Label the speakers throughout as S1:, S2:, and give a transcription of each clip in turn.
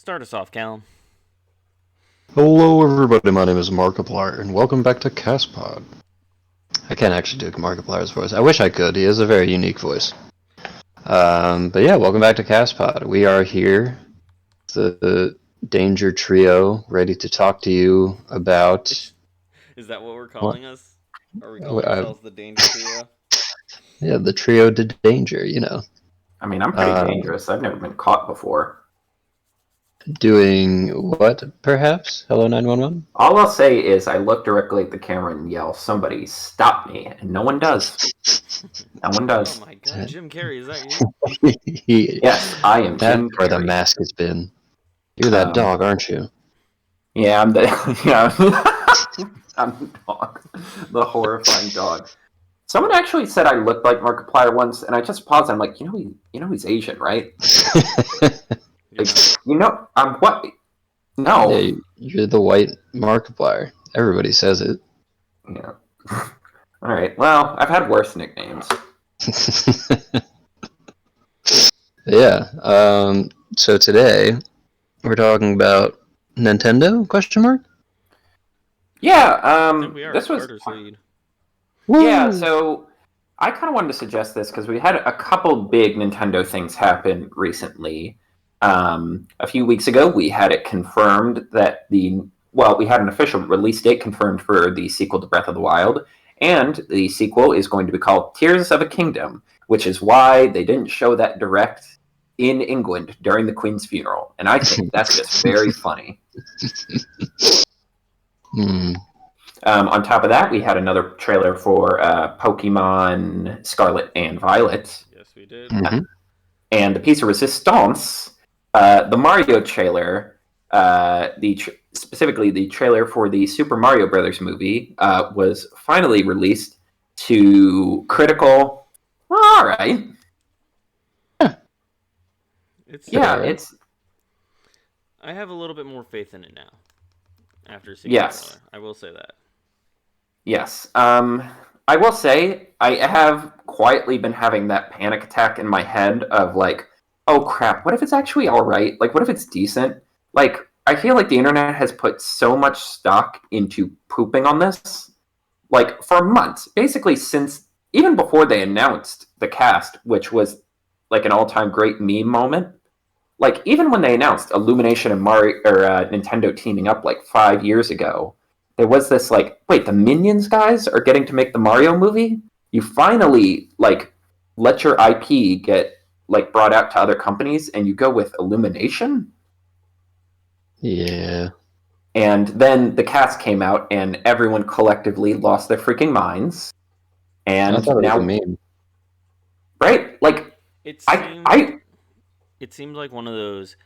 S1: Start us off, Callum.
S2: Hello everybody, my name is Markiplier, and welcome back to CASTPOD. I can't actually do Markiplier's voice. I wish I could, he has a very unique voice. But yeah, welcome back to CASTPOD. We are here, the Danger Trio, ready to talk to you about...
S1: Is that what we're
S2: What?
S1: calling us? Are we calling ourselves the Danger Trio?
S2: Yeah, the Trio de Danger, you know.
S3: I mean, I'm pretty dangerous. I've never been caught before.
S2: Doing what, perhaps? Hello 911?
S3: All I'll say is I look directly at the camera and yell, "Somebody stop me!" And no one does. No one does.
S1: Oh my god, Jim Carrey, is that you?
S3: Yes, I am
S2: That's
S3: Jim
S2: where the
S3: Carrey.
S2: mask has been. You're that dog, aren't you?
S3: Yeah, I'm the I'm the dog, the horrifying dog. Someone actually said I looked like Markiplier once, and I just paused. And I'm like, he's Asian, right? I'm what? No.
S2: Yeah, you're the white Markiplier. Everybody says it.
S3: Yeah. All right. Well, I've had worse nicknames.
S2: Yeah. So today we're talking about Nintendo? Question mark.
S3: Yeah.
S1: I think we are
S3: This was.
S1: starter's lead.
S3: Yeah. So I kind of wanted to suggest this because we had a couple big Nintendo things happen recently. A few weeks ago, we had it confirmed that we had an official release date confirmed for the sequel to Breath of the Wild, and the sequel is going to be called Tears of a Kingdom, which is why they didn't show that direct in England during the Queen's funeral, and I think that's just very funny. On top of that, we had another trailer for Pokemon Scarlet and Violet.
S1: Yes, we did.
S2: Mm-hmm.
S3: And the piece of resistance, the Mario trailer, specifically the trailer for the Super Mario Brothers movie, was finally released to critical. All right.
S1: It's. I have a little bit more faith in it now. After seeing the trailer, I will say that.
S3: Yes. I will say I have quietly been having that panic attack in my head of like, oh crap, what if it's actually all right? Like, what if it's decent? Like, I feel like the internet has put so much stock into pooping on this, like, for months. Basically, since even before they announced the cast, which was like an all-time great meme moment. Like, even when they announced Illumination and Mario or Nintendo teaming up like 5 years ago, there was this like, wait, the Minions guys are getting to make the Mario movie? You finally like let your IP get like brought out to other companies, and you go with Illumination?
S2: Yeah.
S3: And then the cast came out, and everyone collectively lost their freaking minds. And
S2: I thought it was
S3: now,
S2: a meme.
S3: Right? Like,
S1: It seemed like one of those.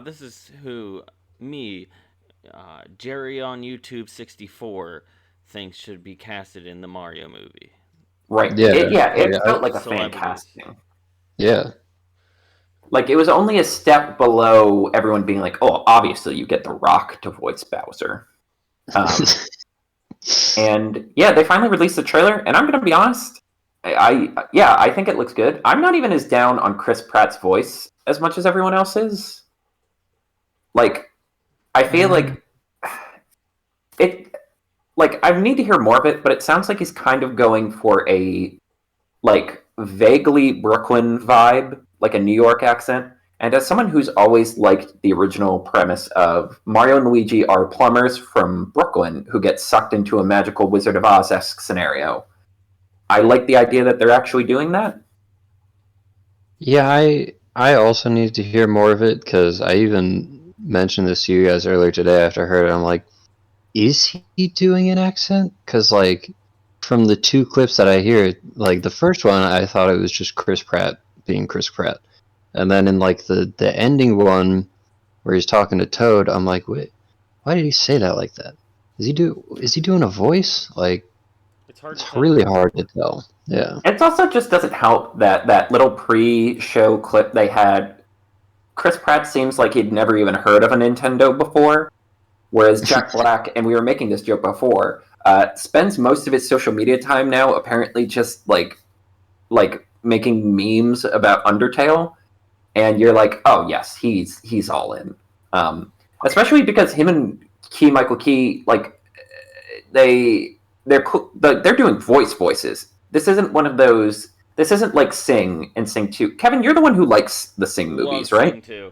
S1: This is who me, Jerry on YouTube 64 thinks should be casted in the Mario movie.
S3: Right. It felt like a fan casting.
S2: Yeah.
S3: Like, it was only a step below everyone being like, oh, obviously you get The Rock to voice Bowser. And yeah, they finally released the trailer, and I'm going to be honest, I think it looks good. I'm not even as down on Chris Pratt's voice as much as everyone else is. Like, I feel like it. Like, I need to hear more of it, but it sounds like he's kind of going for a like vaguely Brooklyn vibe, like a New York accent. And as someone who's always liked the original premise of Mario and Luigi are plumbers from Brooklyn who get sucked into a magical Wizard of Oz-esque scenario, I like the idea that they're actually doing that.
S2: Yeah, I also need to hear more of it, because I even mentioned this to you guys earlier today after I heard it. I'm like, is he doing an accent? Because, like, from the two clips that I hear, like, the first one, I thought it was just Chris Pratt being Chris Pratt. And then in, like, the ending one, where he's talking to Toad, I'm like, wait, why did he say that like that? Is he doing a voice? Like, it's really hard to tell. Yeah.
S3: It also just doesn't help that little pre-show clip they had. Chris Pratt seems like he'd never even heard of a Nintendo before, whereas Jack Black, and we were making this joke before, spends most of his social media time now apparently just like making memes about Undertale, and you're like, oh yes, he's all in. Especially because him and Michael Key, like they're doing voices. This isn't one of those. This isn't like Sing and Sing 2. Kevin, you're the one who likes the Sing movies,
S1: Love
S3: right?
S1: Sing 2.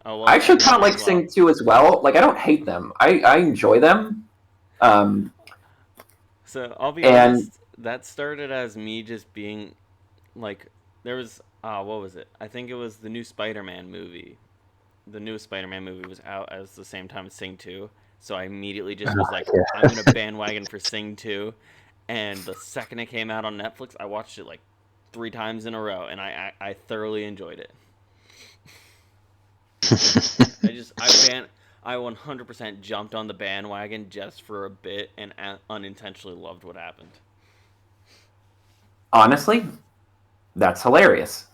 S1: I
S3: I
S1: love
S3: actually
S1: Sing
S3: kind
S1: 1
S3: of
S1: as
S3: like
S1: well.
S3: Sing 2 as well. Like, I don't hate them. I enjoy them. Um,
S1: So I'll be
S3: and
S1: honest, that started as me just being like, there was what was it? I think it was the new Spider-Man movie. The new Spider-Man movie was out at the same time as Sing 2, so I immediately just was like, I'm gonna bandwagon for Sing 2. And the second it came out on Netflix, I watched it like 3 times in a row, and I thoroughly enjoyed it. I 100% jumped on the bandwagon just for a bit and unintentionally loved what happened.
S3: honestly, that's hilarious.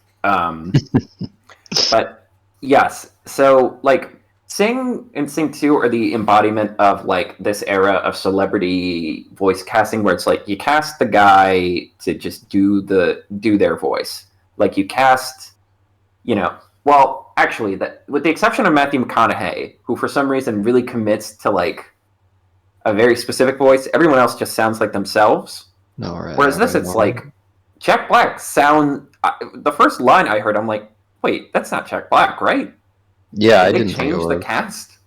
S3: But yes, so like Sing and Sing 2 are the embodiment of like this era of celebrity voice casting where it's like you cast the guy to just do their voice. Like you cast, you know, well, actually that with the exception of Matthew McConaughey, who for some reason really commits to like a very specific voice, everyone else just sounds like themselves. Whereas this, it's like Jack Black sound. The first line I heard, I'm like, wait, that's not Jack Black, right?
S2: Yeah, I
S3: Did they
S2: didn't think it
S3: change the
S2: was.
S3: cast?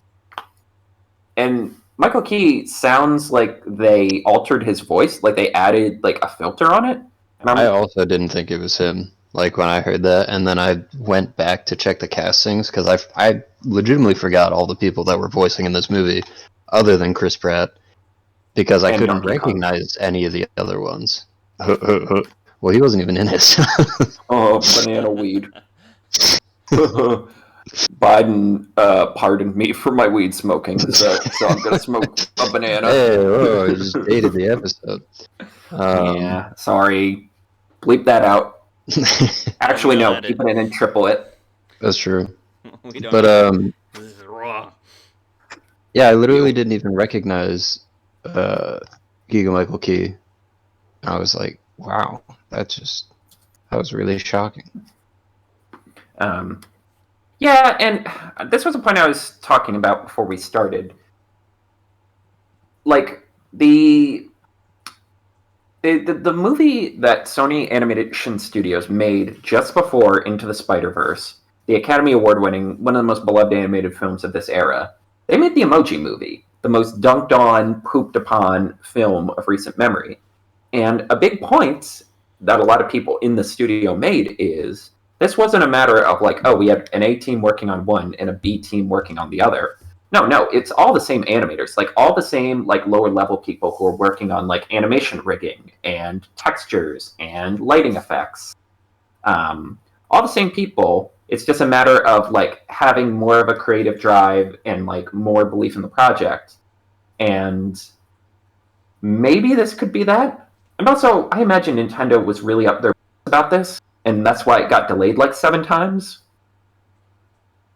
S3: And Michael Key sounds like they altered his voice, like they added like a filter on it. And
S2: I
S3: I'm
S2: also didn't think it was him. Like when I heard that, and then I went back to check the castings because I legitimately forgot all the people that were voicing in this movie, other than Chris Pratt, because I
S3: and
S2: couldn't
S3: Donkey Kong.
S2: recognize any of the other ones. Well, he wasn't even in it.
S3: Oh, banana weed. Biden pardoned me for my weed smoking, so I'm gonna smoke a banana.
S2: Hey, whoa, I just dated the episode.
S3: Yeah, sorry. Bleep that out.
S1: No,
S3: Actually,
S1: we'll
S3: no.
S1: edit.
S3: Keep it in and triple it.
S2: That's true.
S1: We don't
S2: But
S1: need to. This is raw.
S2: yeah, I literally
S3: You.
S2: didn't even recognize Keegan Michael Key. I was like, wow, that was really shocking.
S3: Um, yeah, and this was a point I was talking about before we started. Like the movie that Sony Animation Studios made just before Into the Spider-Verse, the Academy Award winning, one of the most beloved animated films of this era, they made the Emoji Movie, the most dunked on, pooped upon film of recent memory. And a big point that a lot of people in the studio made is this wasn't a matter of like, oh, we had an A team working on one and a B team working on the other. No, it's all the same animators, like all the same like lower level people who are working on like animation rigging and textures and lighting effects. All the same people. It's just a matter of like having more of a creative drive and like more belief in the project. And maybe this could be that. And also, I imagine Nintendo was really up their about this, and that's why it got delayed like 7 times.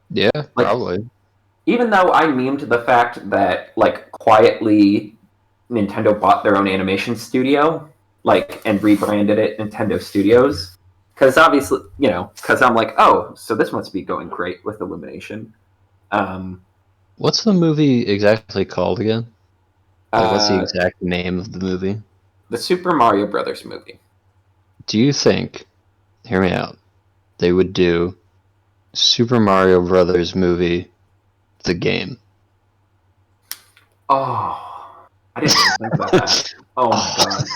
S2: Yeah,
S3: Like,
S2: probably.
S3: even though I memed the fact that like quietly Nintendo bought their own animation studio, like and rebranded it Nintendo Studios, because obviously, because I'm like, oh, so this must be going great with Illumination. Um,
S2: What's the movie exactly called again? Like, what's the
S3: uh,
S2: exact name of the movie?
S3: the Super Mario Brothers movie.
S2: Do you think, hear me out, they would do Super Mario Brothers movie, the game?
S3: Oh, I didn't even think about that. Oh my god.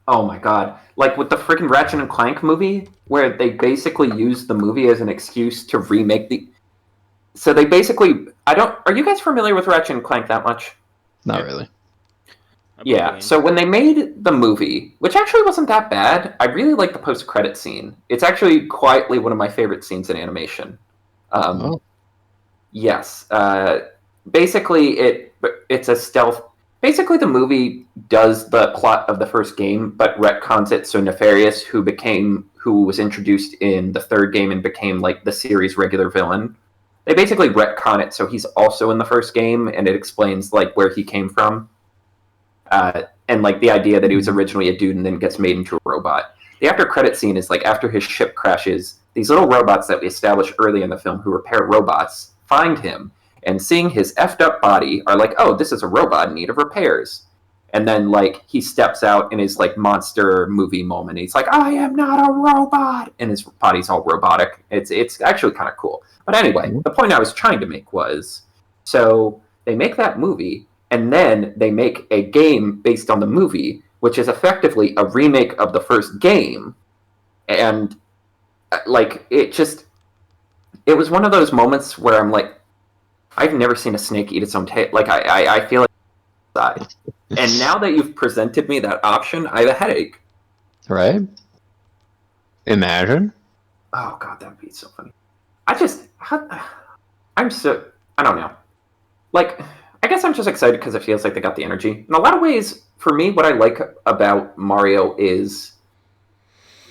S3: Oh my god. Like with the freaking Ratchet and Clank movie, where they basically used the movie as an excuse to remake the. So they basically. I don't. Are you guys familiar with Ratchet and Clank that much?
S2: Not
S1: Yeah,
S2: really.
S1: I bought the
S3: Yeah.
S1: game.
S3: So when they made the movie, which actually wasn't that bad, I really like the post-credit scene. It's actually quietly one of my favorite scenes in animation. Um,
S2: Oh,
S3: yes. Basically, it's a stealth. Basically, the movie does the plot of the first game, but retcons it so Nefarious, who was introduced in the third game and became like the series' regular villain. They basically retcon it so he's also in the first game, and it explains like where he came from, and like the idea that he was originally a dude and then gets made into a robot. The after credit scene is like after his ship crashes, these little robots that we established early in the film who repair robots find him, and seeing his effed up body are like, oh, this is a robot in need of repairs. And then like he steps out in his like monster movie moment. He's like, I am not a robot, and his body's all robotic. It's actually kind of cool. But anyway, the point I was trying to make was, so they make that movie, and then they make a game based on the movie, which is effectively a remake of the first game. And like it was one of those moments where I'm like, I've never seen a snake eat its own tail. Like I feel like side. And now that you've presented me that option, I have a headache.
S2: Right? Imagine.
S3: Oh god, that would be so funny. I'm so, I don't know. Like, I guess I'm just excited because it feels like they got the energy. In a lot of ways, for me, what I like about Mario is,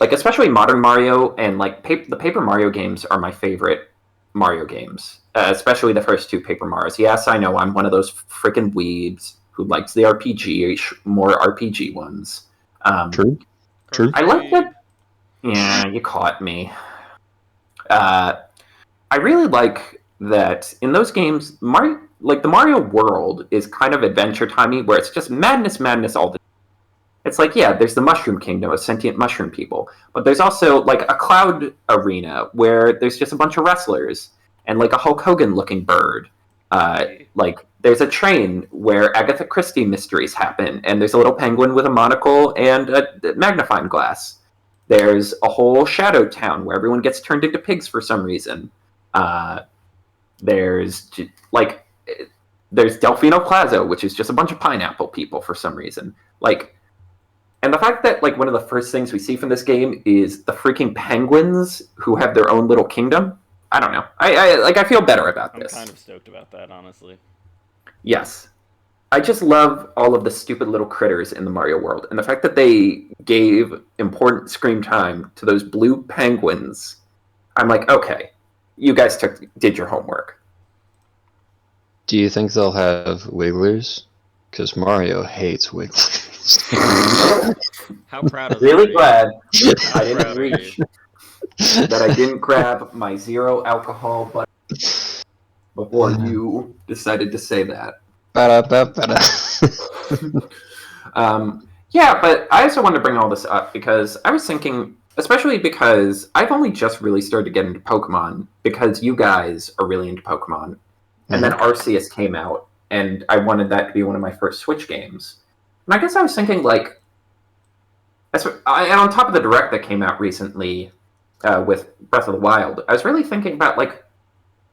S3: like, especially modern Mario and like the Paper Mario games are my favorite Mario games, especially the first two Paper Marios. Yes, I know I'm one of those freaking weebs who likes the RPG, more RPG ones.
S2: True. True.
S3: I like that. Yeah, you caught me. I really like that in those games, like the Mario world is kind of adventure timey, where it's just madness, madness all the time. It's like, yeah, there's the Mushroom Kingdom of sentient mushroom people, but there's also like a cloud arena where there's just a bunch of wrestlers and like a Hulk Hogan looking bird. Like there's a train where Agatha Christie mysteries happen, and there's a little penguin with a monocle and a magnifying glass. There's a whole shadow town where everyone gets turned into pigs for some reason. Uh, there's like there's Delfino Plaza, which is just a bunch of pineapple people for some reason. Like, and the fact that like one of the first things we see from this game is the freaking penguins who have their own little kingdom. I don't know. I feel better about this.
S1: I'm kind of stoked about that, honestly.
S3: Yes. I just love all of the stupid little critters in the Mario world, and the fact that they gave important screen time to those blue penguins. I'm like, okay, you guys did your homework.
S2: Do you think they'll have wigglers? Because Mario hates wigglers.
S1: How proud of
S3: Really
S1: you?
S3: glad
S1: How
S3: I didn't
S1: proud of
S3: reach
S1: you?
S3: that I didn't grab my zero alcohol button before you decided to say that.
S2: Ba-da-ba-ba-da.
S3: Yeah, but I also wanted to bring all this up because I was thinking, especially because I've only just really started to get into Pokemon because you guys are really into Pokemon. And then Arceus came out, and I wanted that to be one of my first Switch games. And I guess I was thinking, like, and on top of the Direct that came out recently with Breath of the Wild, I was really thinking about, like,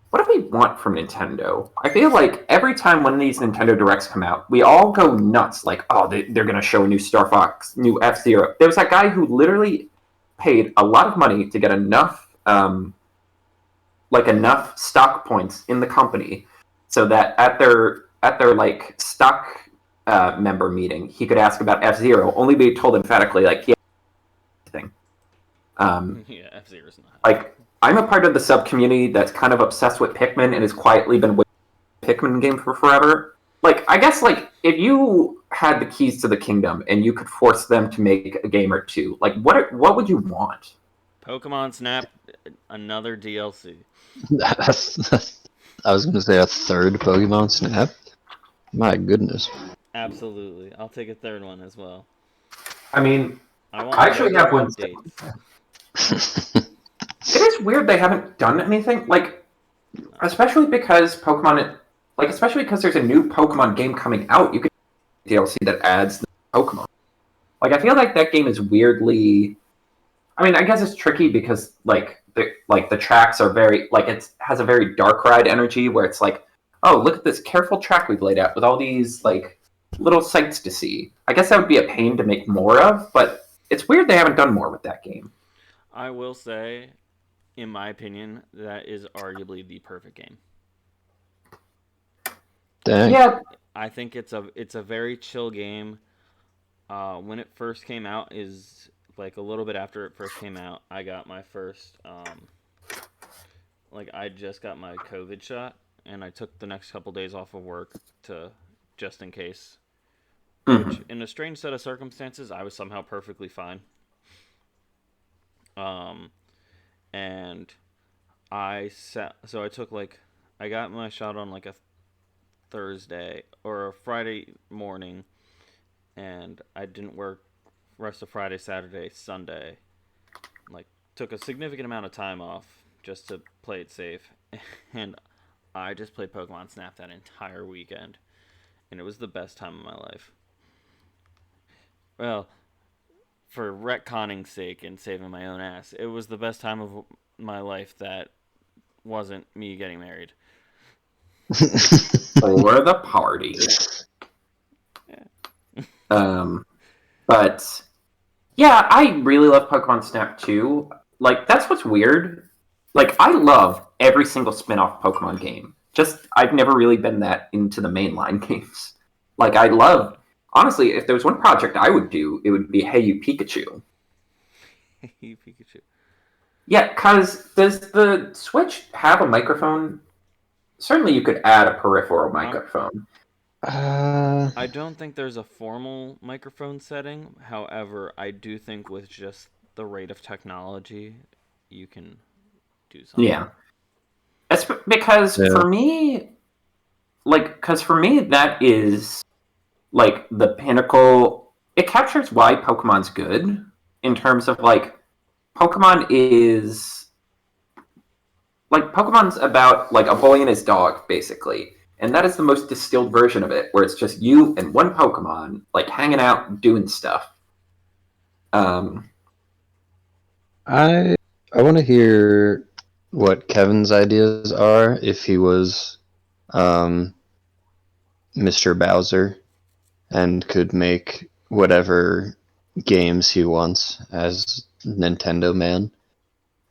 S3: what do we want from Nintendo? I feel like every time one of these Nintendo Directs come out, we all go nuts. Like, oh, they're going to show a new Star Fox, new F-Zero. There was that guy who literally paid a lot of money to get enough stock points in the company so that at their like stock member meeting, he could ask about F-Zero, only be told emphatically, like, yeah, thing.
S1: Yeah, F-Zero's not.
S3: Like, I'm a part of the sub-community that's kind of obsessed with Pikmin and has quietly been waiting for the Pikmin game for forever. Like, I guess, like, if you had the keys to the kingdom and you could force them to make a game or two, like, what would you want?
S1: Pokemon Snap, another DLC.
S2: I was going to say a third Pokemon Snap. My goodness.
S1: Absolutely. I'll take a third one as well.
S3: I mean,
S1: I want
S3: I actually have one.
S1: updates.
S3: It is weird they haven't done anything, like, especially because there's a new Pokemon game coming out. You can DLC that adds the Pokemon. Like, I feel like that game is weirdly. I mean, I guess it's tricky because the tracks are very like it has a very Dark Ride energy where it's like, oh, look at this careful track we've laid out with all these like little sights to see. I guess that would be a pain to make more of, but it's weird they haven't done more with that game.
S1: I will say, in my opinion, that is arguably the perfect game.
S2: Dang.
S3: Yeah,
S1: I think it's a very chill game. When it first came out, is like a little bit after it first came out, I got my first like I just got my COVID shot, and I took the next couple days off of work to just in case. Which, in a strange set of circumstances, I was somehow perfectly fine. And so I took like I got my shot on like a Thursday or a Friday morning, and I didn't work rest of Friday, Saturday, Sunday. Like took a significant amount of time off just to play it safe, and I just played Pokemon Snap that entire weekend, and it was the best time of my life. Well, for retconning's sake and saving my own ass, it was the best time of my life that wasn't me getting married.
S3: For the party.
S1: Yeah.
S3: But yeah, I really love Pokemon Snap too. Like that's what's weird. Like I love every single spin-off Pokemon game. Just I've never really been that into the mainline games. Like I love honestly, if there was one project I would do, it would be Hey You Pikachu.
S1: Pikachu.
S3: Yeah, because does the Switch have a microphone? Certainly, you could add a peripheral
S1: Um,
S3: microphone.
S2: uh,
S1: I don't think there's a formal microphone setting. However, I do think with just the rate of technology, you can do something.
S3: Yeah, it's because
S2: yeah.
S3: for me, that is like the pinnacle. It captures why Pokemon's good in terms of like Pokemon is Pokemon's about like a boy and his dog basically, and that is the most distilled version of it, where it's just you and one Pokemon like hanging out doing stuff. Um,
S2: I I want to hear what Kevin's ideas are if he was um, Mr. Bowser and could make whatever games he wants as Nintendo man.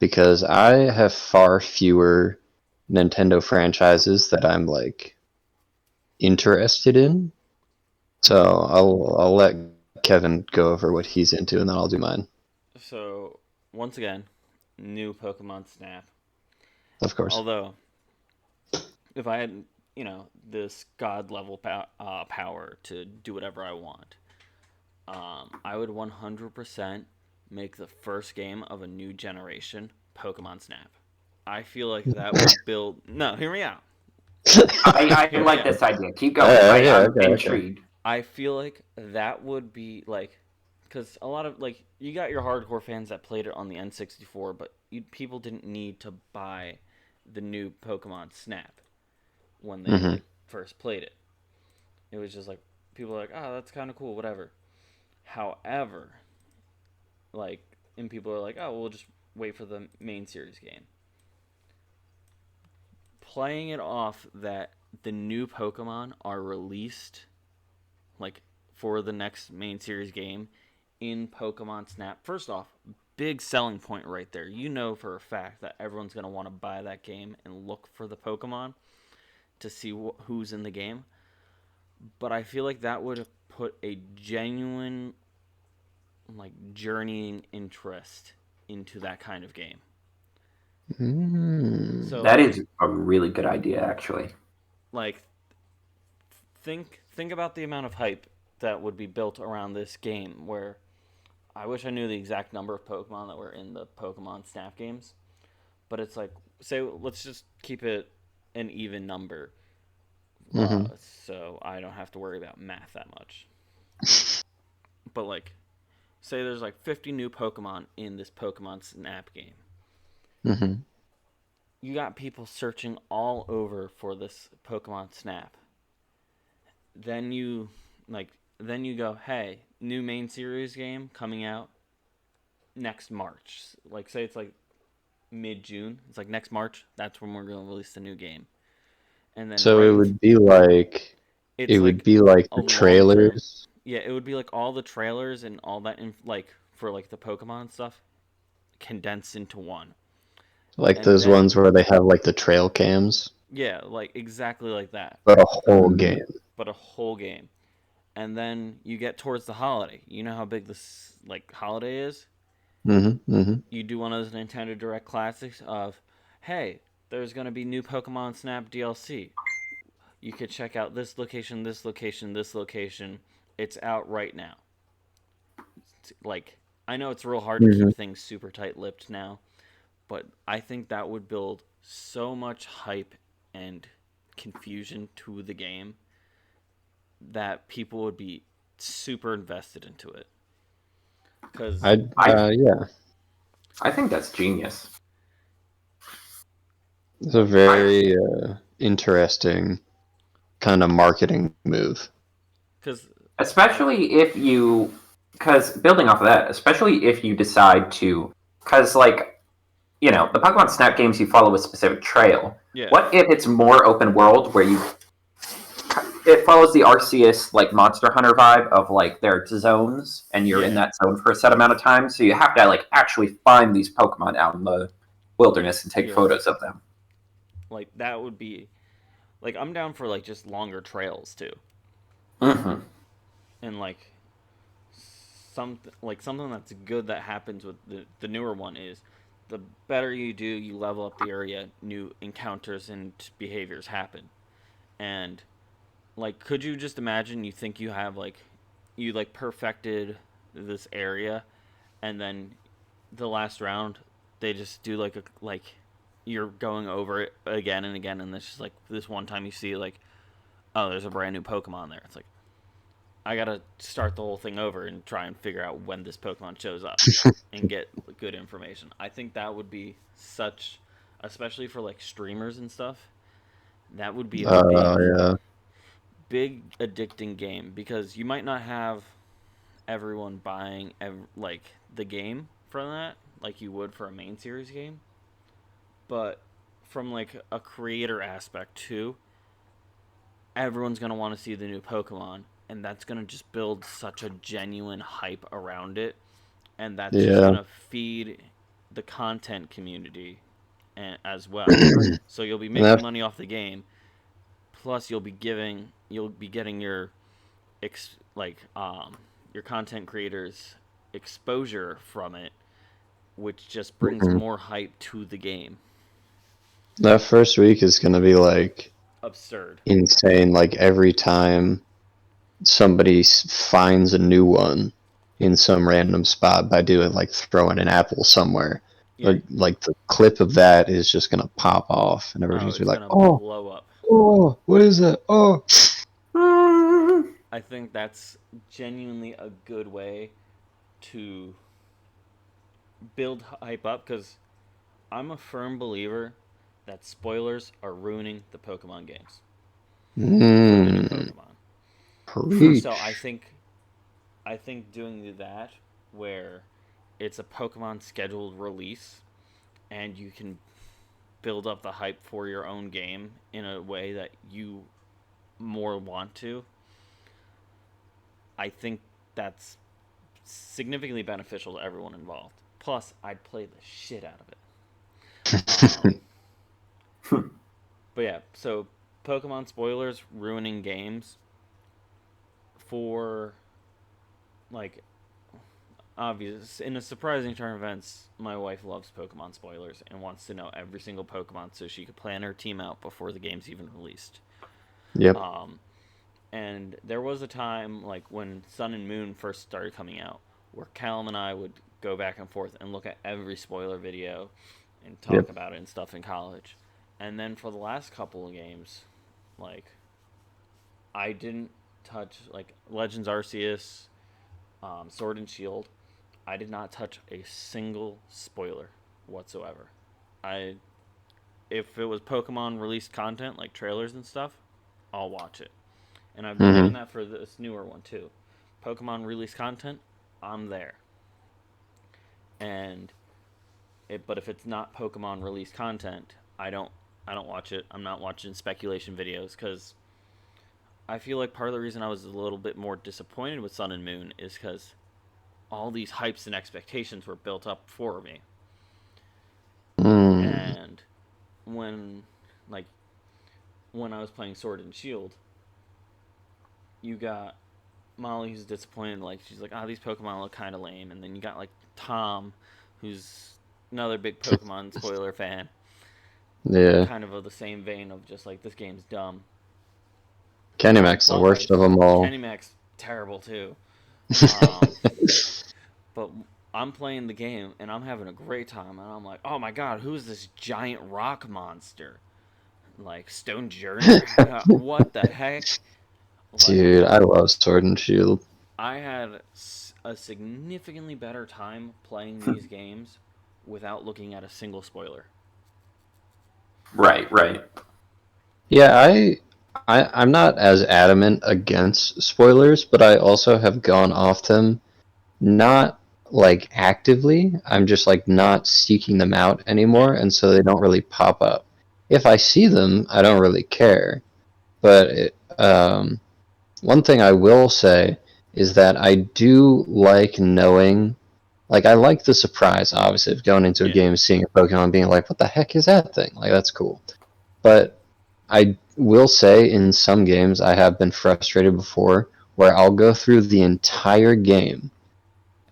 S2: Because I have far fewer Nintendo franchises that I'm like interested in. So I'll let Kevin go over what he's into, and then I'll do mine.
S1: So, once again, new Pokemon Snap.
S2: Of course.
S1: Although, if I had, this god level power to do whatever I want, I would 100% make the first game of a new generation Pokemon Snap. I feel like that would build. No, hear me out.
S3: I
S1: Hear me
S3: like
S1: out.
S3: this idea. Keep going.
S2: Yeah,
S3: I'm
S2: okay, okay.
S3: intrigued.
S1: I feel like that would be like, because a lot of like you got your hardcore fans that played it on the N64, but people didn't need to buy the new Pokemon Snap when they
S2: Hmm.
S1: like first played it. It was just like people were like, oh, that's kind of cool, whatever. However, like, and people are like, oh, we'll just wait for the main series game. Playing it off that the new Pokemon are released like for the next main series game in Pokemon Snap. First off, big selling point right there. You know for a fact that everyone's going to want to buy that game and look for the Pokemon to see who's in the game. But I feel like that would have put a genuine like journeying interest into that kind of game.
S2: Mm.
S1: So
S3: That is a really good idea, actually.
S1: like think about the amount of hype that would be built around this game where I wish I knew the exact number of Pokemon that were in the Pokemon Snap games, but it's like, say, let's just keep it an even number,
S2: Hmm.
S1: so I don't have to worry about math that much. But like, say there's like 50 new Pokemon in this Pokemon Snap game.
S2: Hmm.
S1: You got people searching all over for this Pokemon Snap. Then you like, then you go, hey, new main series game coming out next March. Like, say it's like mid June. It's like next March. That's when we're going to release the new game. And then
S2: So
S1: right,
S2: it
S1: it's
S2: would
S1: like
S2: be like
S1: a
S2: the
S1: long term.
S2: trailers,
S1: Yeah, it would be like all the trailers and all that, like for like the Pokemon stuff, condensed into one.
S2: like
S1: And
S2: those
S1: then
S2: ones where they have like the trail cams,
S1: yeah, like exactly like that,
S2: but a whole game.
S1: but a whole game. And then you get towards the holiday. You know how big this like holiday is.
S2: Hmm. Hmm.
S1: You do one of those Nintendo Direct classics of, hey, there's going to be new Pokemon Snap DLC. You could check out this location, this location, this location. It's out right now. Like, I know it's real hard to
S2: Hmm.
S1: keep things super tight lipped now, but I think that would build so much hype and confusion to the game that people would be super invested into it. Because
S2: Yeah,
S3: I think that's genius.
S2: it's a very interesting kind of marketing move.
S3: Especially if you, because building off of that, especially if you decide to, because like, you know, the Pokemon Snap games you follow a specific trail.
S1: Yeah.
S3: What if it's more open world where it follows the Arceus like Monster Hunter vibe of like there are zones and you're in that zone for a set amount of time, so you have to like actually find these Pokemon out in the wilderness and take photos of them.
S1: Like that would be, like I'm down for like just longer trails too.
S3: Mm-hmm.
S1: And like something that's good that happens with the newer one is the better you do, you level up the area, new encounters and behaviors happen. And like could you just imagine you think you have like you like perfected this area and then the last round they just do like a like you're going over it again and again and it's just like this one time you see like oh there's a brand new Pokemon there. It's like I gotta start the whole thing over and try and figure out when this Pokemon shows up and get good information. I think that would be such, especially for like streamers and stuff, that would be a
S2: Yeah.
S1: big addicting game because you might not have everyone buying like the game from that like you would for a main series game, but from like a creator aspect too, everyone's gonna want to see the new Pokemon, and that's gonna just build such a genuine hype around it, and that's just
S2: Yeah.
S1: gonna feed the content community as well. So you'll be making money off the game, plus you'll be getting your your content creators exposure from it, which just brings more hype to the game.
S2: That first week is gonna be like
S1: Absurd.
S2: insane. Like every time somebody finds a new one in some random spot by doing like throwing an apple somewhere,
S1: Yeah.
S2: like the clip of that is just gonna pop off, and everybody's
S1: It's
S2: gonna be like,
S1: gonna
S2: "Oh,
S1: blow up.
S2: oh, what is that? Oh."
S1: I think that's genuinely a good way to build hype up because I'm a firm believer that spoilers are ruining the Pokemon games for the new Pokemon. So
S2: Preach.
S1: I think doing that where it's a Pokemon scheduled release and you can build up the hype for your own game in a way that you more want to. I think that's significantly beneficial to everyone involved. Plus, I'd play the shit out of it. But yeah, so Pokemon spoilers ruining games for like obvious in a surprising turn of events. My wife loves Pokemon spoilers and wants to know every single Pokemon so she could plan her team out before the game's even released.
S2: Yep.
S1: And there was a time like when Sun and Moon first started coming out where Callum and I would go back and forth and look at every spoiler video and talk about it and stuff in college. And then for the last couple of games, like I didn't touch like Legends Arceus, Sword and Shield. I did not touch a single spoiler whatsoever. I if it was Pokemon released content like trailers and stuff, I'll watch it. And I've been doing that for this newer one too. Pokemon release content, I'm there. And but if it's not Pokemon release content, I don't watch it. I'm not watching speculation videos because I feel like part of the reason I was a little bit more disappointed with Sun and Moon is because all these hypes and expectations were built up for me. And when like when I was playing Sword and Shield, you got Molly who's disappointed. Like she's like, "Oh, these Pokemon look kind of lame." And then you got like Tom, who's another big Pokemon spoiler fan.
S2: Yeah.
S1: Kind of the same vein of just like this game's dumb.
S2: Kenny Mac's the worst of them all.
S1: Kenny Mac's terrible too. But I'm playing the game and I'm having a great time, and I'm like, "Oh my god, who's this giant rock monster?" like Stone Journey. What the heck? Like,
S2: Dude, I love Sword and Shield.
S1: I had a significantly better time playing these games without looking at a single spoiler.
S3: Right, right.
S2: Yeah, I'm not as adamant against spoilers, but I also have gone off them, not like actively. I'm just like not seeking them out
S1: Yeah.
S2: anymore, and so they don't really pop up. If I see them, I don't really care. But one thing I will say is that I do like knowing, like I like the surprise, obviously, of going into a
S1: Yeah.
S2: game, seeing a Pokemon, and being like, "What the heck is that thing?" Like that's cool. But I will say in some games I have been frustrated before where I'll go through the entire game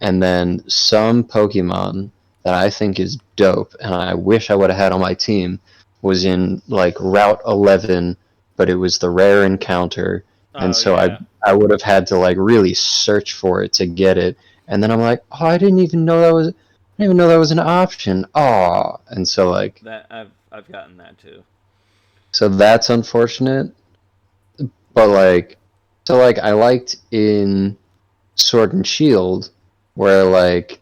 S2: and then some Pokemon that I think is dope and I wish I would have had on my team was in like Route 11, but it was the rare encounter, and
S1: Oh
S2: so I
S1: yeah.
S2: I would have had to like really search for it to get it, and then I'm like, oh, I didn't even know that was. I didn't even know that was an option. Oh, and so like,
S1: That I've gotten that too.
S2: so that's unfortunate. But like, so like I liked in Sword and Shield where like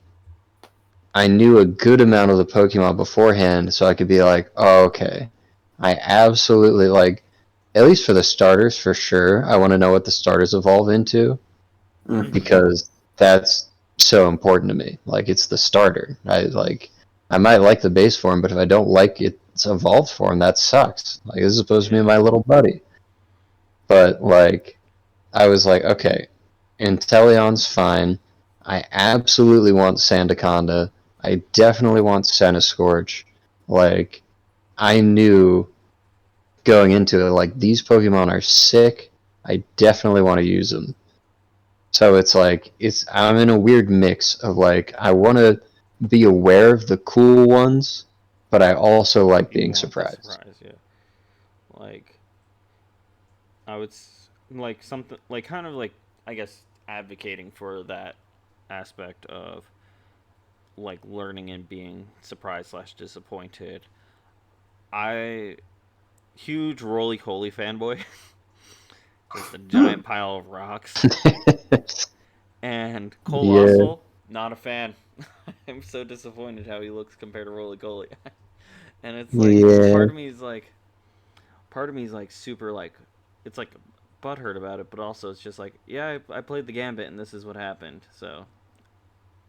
S2: I knew a good amount of the Pokemon beforehand, so I could be like, oh, okay. I absolutely like, at least for the starters, for sure. I want to know what the starters evolve into
S3: Mm-hmm.
S2: because that's so important to me. Like, it's the starter. I might like the base form, but if I don't like its evolved form, that sucks. Like, this is supposed to be
S1: Yeah.
S2: my little buddy. But like, I was like, okay, Inteleon's fine. I absolutely want Sandaconda. I definitely want Centiskorch. Like, I knew going into it, like, these Pokemon are sick. I definitely want to use them. So it's like, I'm in a weird mix of like, I want to be aware of the cool ones, but I also like
S1: You
S2: being
S1: want the
S2: surprised.
S1: surprise, yeah. Like I would like something like kind of like I guess advocating for that aspect of like learning and being surprised slash disappointed. I huge Roly Poly fanboy, just a giant pile of rocks. And
S2: Yeah,
S1: Colossal, not a fan. I'm so disappointed how he looks compared to Roly Poly. And it's like
S2: yeah,
S1: part of me is like super like it's like butthurt about it, but also it's just like yeah, I played the gambit and this is what happened, so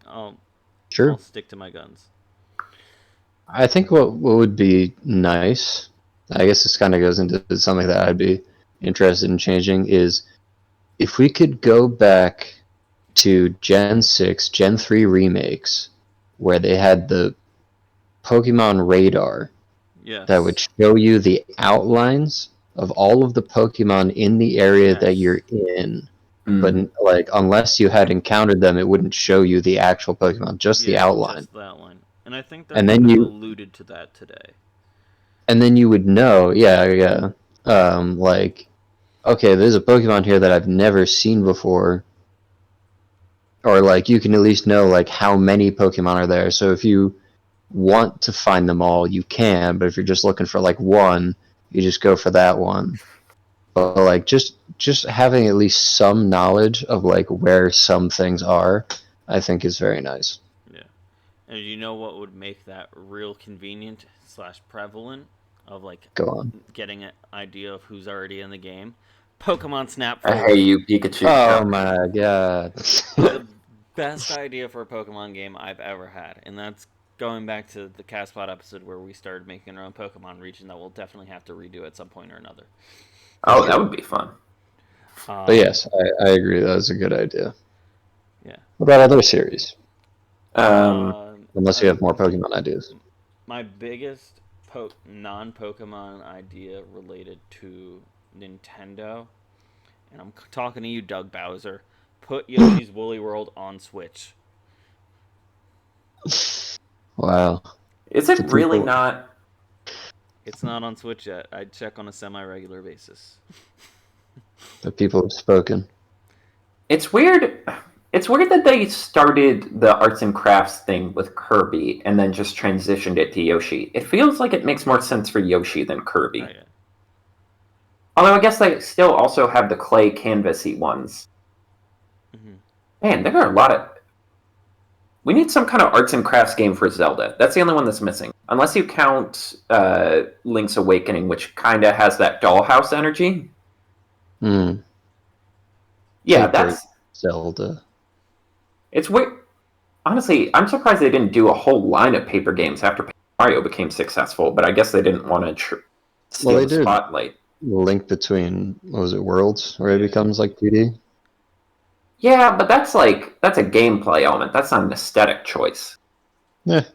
S1: I'll I'll
S2: sure.
S1: stick to my guns.
S2: I think what would be nice, I guess this kind of goes into something that I'd be interested in changing, is if we could go back to Gen 6, Gen 3 remakes, where they had the Pokemon radar that would
S1: Yes,
S2: show you the outlines of all of the Pokemon in the area that
S1: yes,
S2: you're in. But
S3: Mm.
S2: like, unless you had encountered them, it wouldn't show you the actual Pokemon, just the
S1: yeah,
S2: outline.
S1: just that one. And I think they're
S2: And
S1: kind
S2: then
S1: of
S2: you
S1: alluded to that today.
S2: would know, yeah, yeah. Like, okay, there's a Pokemon here that I've never seen before, or like you can at least know like how many Pokemon are there. So if you want to find them all, you can. But if you're just looking for like one, you just go for that one. But like just having at least some knowledge of like where some things are, I think is very nice.
S1: Yeah. And you know what would make that real convenient slash prevalent of like
S2: Go on.
S1: getting an idea of who's already in the game? Pokemon Snap
S3: I hate
S1: 4.
S3: you, Pikachu.
S2: Oh
S3: Yep.
S2: my god.
S1: The best idea for a Pokemon game I've ever had. And that's going back to the CASTPOD episode where we started making our own Pokemon region that we'll definitely have to redo at some point or another.
S3: Oh, that
S2: Sure.
S3: would be fun.
S2: But
S1: Um,
S2: yes, I agree. That was a good idea.
S1: yeah.
S2: What about other series?
S3: Um,
S2: Unless you have more
S1: I'm
S2: Pokemon ideas.
S1: my biggest non Pokemon idea related to Nintendo, and I'm talking to you, Doug Bowser. Put Yoshi's Woolly World on Switch.
S2: Wow.
S3: is it
S2: The
S3: really
S2: people
S3: not?
S1: It's not on Switch yet. I check on a semi-regular basis.
S2: the people have spoken.
S3: It's weird. It's weird that they started the arts and crafts thing with Kirby and then just transitioned it to Yoshi. It feels like it makes more sense for Yoshi than
S1: Oh
S3: Kirby.
S1: yeah.
S3: Although I guess they still also have the clay canvasy ones.
S1: Mm-hmm.
S3: Man, there are a lot of... We need some kind of arts and crafts game for Zelda. That's the only one that's missing. Unless you count Link's Awakening, which kind of has that dollhouse energy.
S2: Hmm.
S3: Yeah,
S2: Paper Zelda.
S3: It's weird. Honestly, I'm surprised they didn't do a whole line of paper games after Paper Mario became successful, but I guess they didn't want to
S2: Well,
S3: steal
S2: they
S3: the
S2: did
S3: spotlight.
S2: Link Between, what was it, Worlds, where it becomes like 2D?
S3: Yeah, but that's a gameplay element. That's not an aesthetic choice.
S2: Yeah.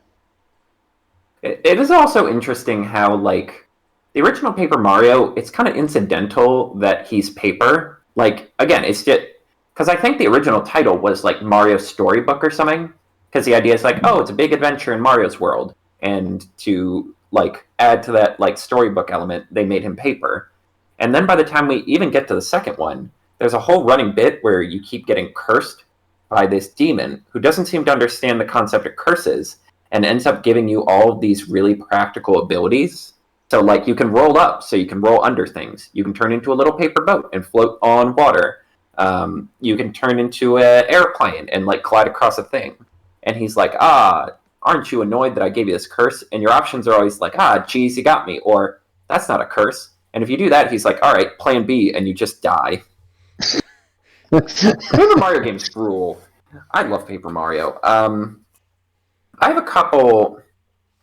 S3: It is also interesting how, like, the original Paper Mario, it's kind of incidental that he's paper. Like, again, it's just... Because I think the original title was, like, Mario Storybook or something. Because the idea is, like, oh, it's a big adventure in Mario's world. And to, like, add to that, like, storybook element, they made him paper. And then by the time we even get to the second one, there's a whole running bit where you keep getting cursed by this demon who doesn't seem to understand the concept of curses and ends up giving you all of these really practical abilities. So, like, you can roll up, so you can roll under things. You can turn into a little paper boat and float on water. You can turn into an airplane and, like, glide across a thing. And he's like, aren't you annoyed that I gave you this curse? And your options are always like, geez, you got me. Or, that's not a curse. And if you do that, he's like, all right, plan B, and you just die. Paper Mario games rule. I love Paper Mario. I have a couple...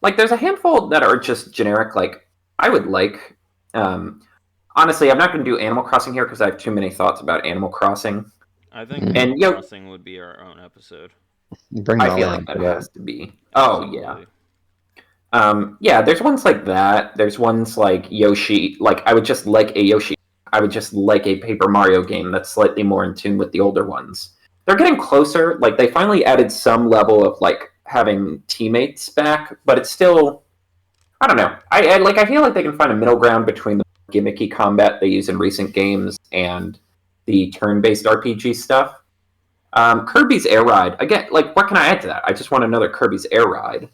S3: Like, there's a handful that are just generic, like, I would like... honestly, I'm not going to do Animal Crossing here because I have too many thoughts about Animal Crossing.
S1: I think
S2: Mhm.
S1: Animal Crossing would be our own episode.
S2: Bring
S3: I
S2: Molly
S3: feel
S2: on
S3: like that
S2: for that.
S3: has to be.
S1: Absolutely.
S3: Oh, yeah. Yeah, there's ones like that. There's ones like Yoshi. Like, I would just like a Yoshi. I would just like a Paper Mario game that's slightly more in tune with the older ones. They're getting closer. Like, they finally added some level of, like, having teammates back, but it's still... I don't know. I feel like they can find a middle ground between the gimmicky combat they use in recent games and the turn-based RPG stuff. Kirby's Air Ride. Again, like, what can I add to that? I just want another Kirby's Air Ride.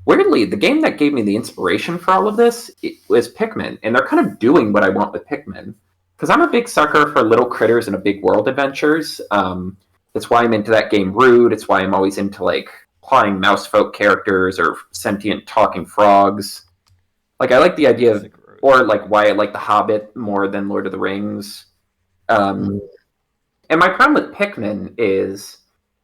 S3: Weirdly, the game that gave me the inspiration for all of this was Pikmin, and they're kind of doing what I want with Pikmin. Because I'm a big sucker for little critters and a big world adventures. That's why I'm into that game Rude. It's why I'm always into, like, playing mouse folk characters or sentient talking frogs. Like, I like the idea of... Or, like, why I like The Hobbit more than Lord of the Rings. And my problem with Pikmin is...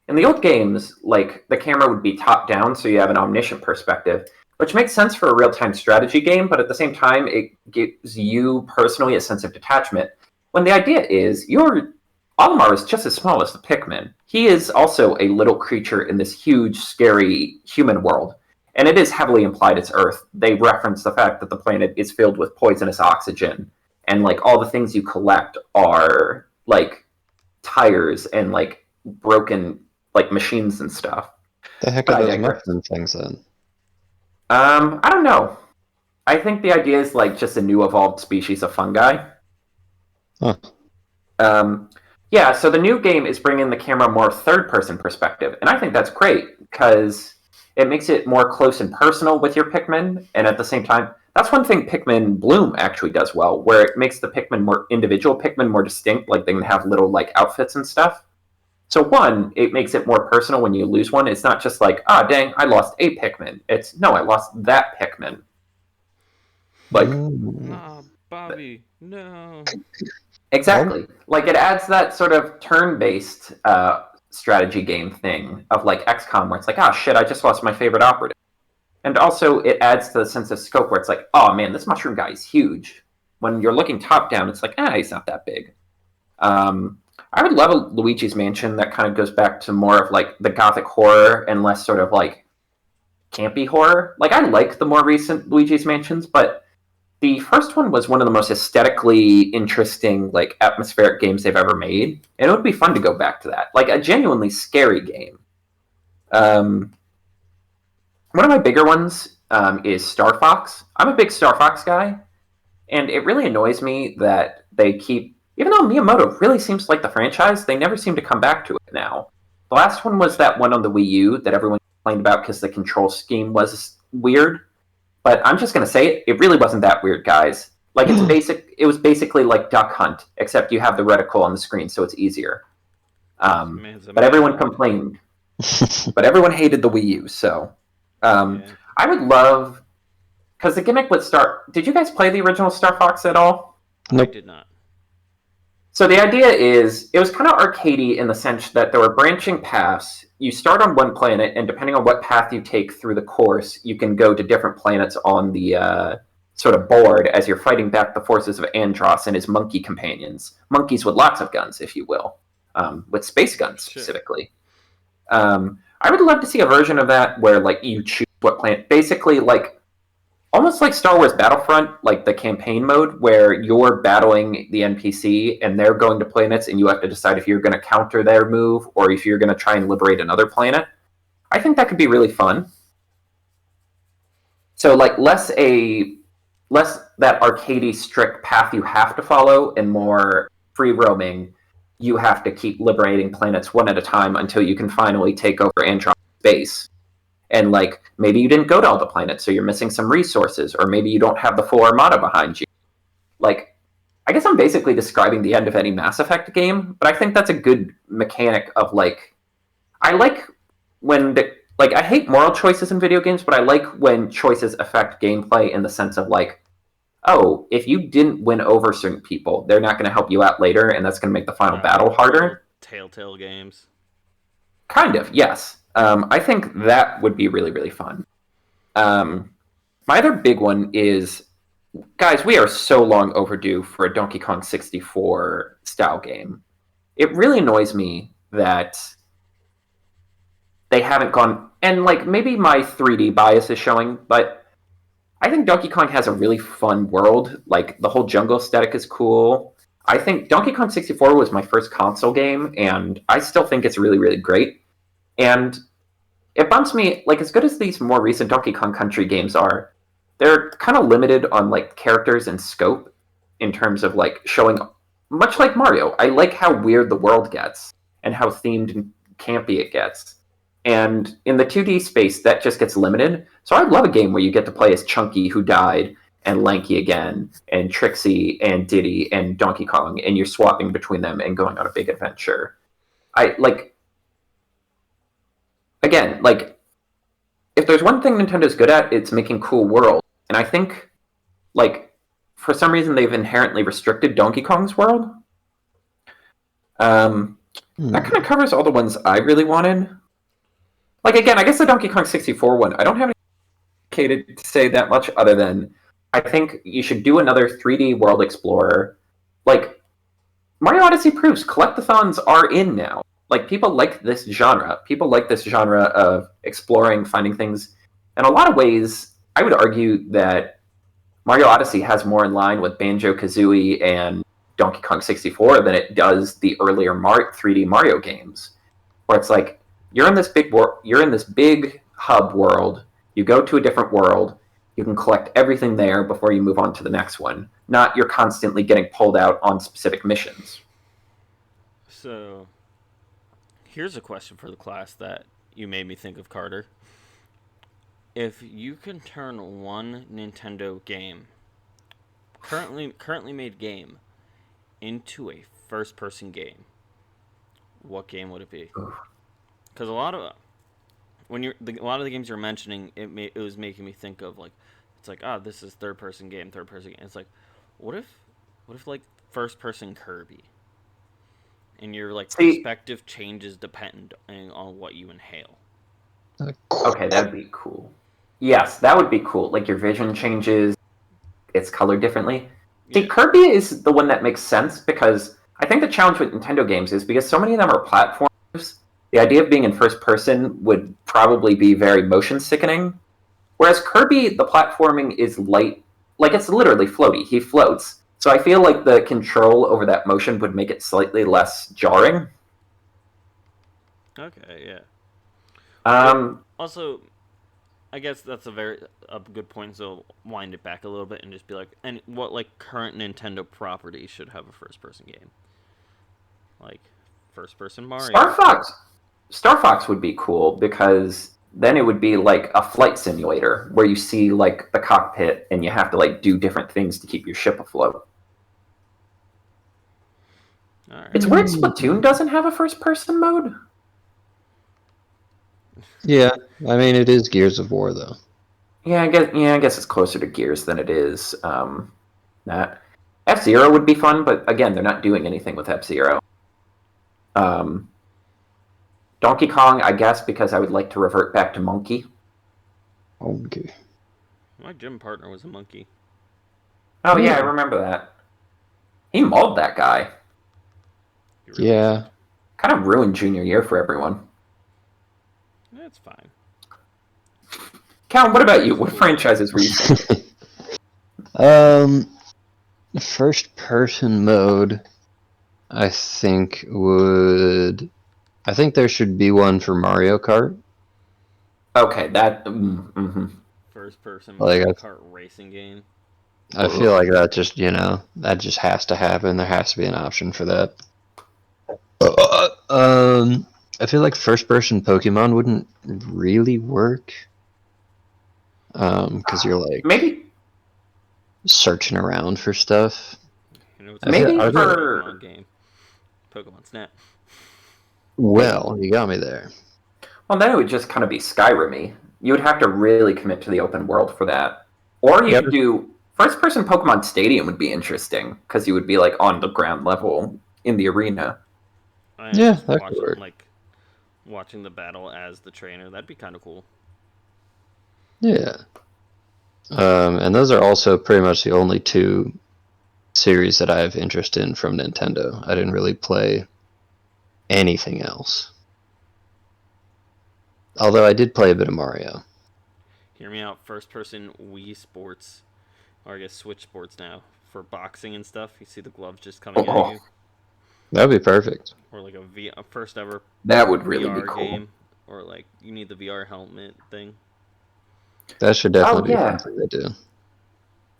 S3: In the old games, like, the camera would be top-down, so you have an omniscient perspective, which makes sense for a real-time strategy game, but at the same time, it gives you personally a sense of detachment. When the idea is, Olimar is just as small as the Pikmin. He is also a little creature in this huge, scary human world, and it is heavily implied it's Earth. They reference the fact that the planet is filled with poisonous oxygen, and, like, all the things you collect are, like, tires and, like, broken, like, machines and stuff.
S2: The heck are those mushroom things then?
S3: I don't know. I think the idea is, like, just a new evolved species of fungi.
S2: Huh.
S3: Yeah, so the new game is bringing the camera more third-person perspective, and I think that's great, because it makes it more close and personal with your Pikmin, and at the same time, that's one thing Pikmin Bloom actually does well, where it makes the individual Pikmin more distinct, like they can have little, like, outfits and stuff. So one, it makes it more personal when you lose one. It's not just like, dang, I lost a Pikmin. It's, no, I lost that Pikmin. Like,
S1: Bobby, no.
S3: Exactly. Like, it adds that sort of turn-based strategy game thing of, like, XCOM, where it's like, shit, I just lost my favorite operative. And also, it adds to the sense of scope where it's like, oh, man, this mushroom guy is huge. When you're looking top-down, it's like, he's not that big. I would love a Luigi's Mansion that kind of goes back to more of, like, the gothic horror and less sort of, like, campy horror. Like, I like the more recent Luigi's Mansions, but the first one was one of the most aesthetically interesting, like, atmospheric games they've ever made. And it would be fun to go back to that. Like, a genuinely scary game. One of my bigger ones is Star Fox. I'm a big Star Fox guy. And it really annoys me that they keep... Even though Miyamoto really seems like the franchise, they never seem to come back to it now. The last one was that one on the Wii U that everyone complained about because the control scheme was weird. But I'm just going to say it really wasn't that weird, guys. Like it was basically like Duck Hunt, except you have the reticle on the screen, so it's easier.
S1: Man's a
S3: But everyone
S1: man.
S3: complained. But everyone hated the Wii U, so
S1: Yeah.
S3: I would love, because the gimmick with Star. Did you guys play the original Star Fox at all?
S1: I
S2: Nope.
S1: did not.
S3: So the idea is it was kind of arcadey in the sense that there were branching paths. You start on one planet, and depending on what path you take through the course, you can go to different planets on the sort of board as you're fighting back the forces of Andros and his monkey companions. Monkeys with lots of guns, if you will, with space guns
S1: Shit.
S3: specifically. I would love to see a version of that where like you choose what planet, basically like almost like Star Wars Battlefront, like the campaign mode where you're battling the NPC and they're going to planets and you have to decide if you're going to counter their move or if you're going to try and liberate another planet. I think that could be really fun. So like less that arcadey strict path you have to follow and more free roaming. You have to keep liberating planets one at a time until you can finally take over Andromeda base. And like maybe you didn't go to all the planets, so you're missing some resources, or maybe you don't have the full armada behind you. Like, I guess I'm basically describing the end of any Mass Effect game, but I think that's a good mechanic of like, I like when the like I hate moral choices in video games, but I like when choices affect gameplay in the sense of like, oh, if you didn't win over certain people, they're not going to help you out later, and that's going to make the final battle
S1: Like little
S3: harder.
S1: Telltale games.
S3: Kind of, yes. I think that would be really, really fun. My other big one is, guys, we are so long overdue for a Donkey Kong 64 style game. It really annoys me that they haven't gone, and like maybe my 3D bias is showing, but I think Donkey Kong has a really fun world. Like the whole jungle aesthetic is cool. I think Donkey Kong 64 was my first console game, and I still think it's really, really great. And it bumps me, like, as good as these more recent Donkey Kong Country games are, they're kind of limited on like characters and scope in terms of like showing, much like Mario. I like how weird the world gets and how themed and campy it gets. And in the 2D space, that just gets limited. So I'd love a game where you get to play as Chunky, who died, and Lanky again, and Trixie, and Diddy, and Donkey Kong, and you're swapping between them and going on a big adventure. I like, again, like, if there's one thing Nintendo's good at, it's making cool worlds. And I think, like, for some reason, they've inherently restricted Donkey Kong's world. That kind of covers all the ones I really wanted. Like, again, I guess the Donkey Kong 64 one, I don't have any to say that much other than I think you should do another 3D World Explorer. Like, Mario Odyssey proves collectathons are in now. Like, people like this genre. People like this genre of exploring, finding things. In a lot of ways, I would argue that Mario Odyssey has more in line with Banjo-Kazooie and Donkey Kong 64 than it does the earlier 3D Mario games, where it's like you're in this big hub world. You go to a different world. You can collect everything there before you move on to the next one. Not you're constantly getting pulled out on specific missions.
S1: So, here's a question for the class that you made me think of, Carter. If you can turn one Nintendo game, currently made game, into a first-person game, what game would it be? Because a lot of the games you're mentioning, it was making me think of like, it's like, this is third-person game. It's like, what if like first-person Kirby, and your like perspective changes depending on what you inhale.
S3: Okay, that'd be cool. Yes, that would be cool. Like your vision changes, it's colored differently. See,
S1: Yeah.
S3: Kirby is the one that makes sense because I think the challenge with Nintendo games is because so many of them are platformers, the idea of being in first person would probably be very motion sickening. Whereas Kirby, the platforming is light, like it's literally floaty. He floats. So I feel like the control over that motion would make it slightly less jarring.
S1: Okay. Yeah.
S3: Um,
S1: Also, I guess that's a good point. So wind it back a little bit and just be like, and what like current Nintendo property should have a first person game? Like first person Mario.
S3: Star Fox would be cool because then it would be like a flight simulator where you see like the cockpit and you have to like do different things to keep your ship afloat.
S1: All right.
S3: It's weird Splatoon doesn't have a first-person mode.
S2: Yeah, I mean it is Gears of War though.
S3: Yeah, I guess it's closer to Gears than it is that. F-Zero would be fun, but again, they're not doing anything with F-Zero. Donkey Kong, I guess, because I would like to revert back to Monkey.
S2: Okay.
S1: My gym partner was a monkey.
S3: Oh yeah, I remember that. He mauled that guy.
S1: Really
S2: Yeah.
S3: Kind of ruined junior year for everyone.
S1: That's fine.
S3: Cal, what about you? What franchises were you thinking?
S2: First person mode, I think there should be one for Mario Kart.
S3: Okay, that.
S1: First person
S2: Like,
S1: Mario Kart racing game.
S2: I feel like that just, that just has to happen. There has to be an option for that. I feel like first person Pokemon wouldn't really work. Because you're like
S3: Maybe
S2: searching around for stuff.
S1: You know, it's
S3: Maybe
S1: a
S3: for-
S1: Pokemon game. Pokemon Snap.
S2: Well, you got me there.
S3: Well, then it would just kind of be Skyrim-y. You would have to really commit to the open world for that. Or you could do first-person Pokemon Stadium would be interesting because you would be like on the ground level in the arena.
S2: Yeah, that could work.
S1: Watching the battle as the trainer. That'd be kind of cool.
S2: Yeah. And those are also pretty much the only two series that I have interest in from Nintendo. I didn't really play anything else. Although I did play a bit of Mario.
S1: Hear me out. First person Wii Sports, or I guess Switch Sports now, for boxing and stuff. You see the gloves just coming at you.
S2: That would be perfect.
S1: Or like a first ever
S3: That would really
S1: VR
S3: be cool.
S1: game. Or like you need the VR helmet thing.
S2: That should definitely
S3: yeah.
S2: be something they do.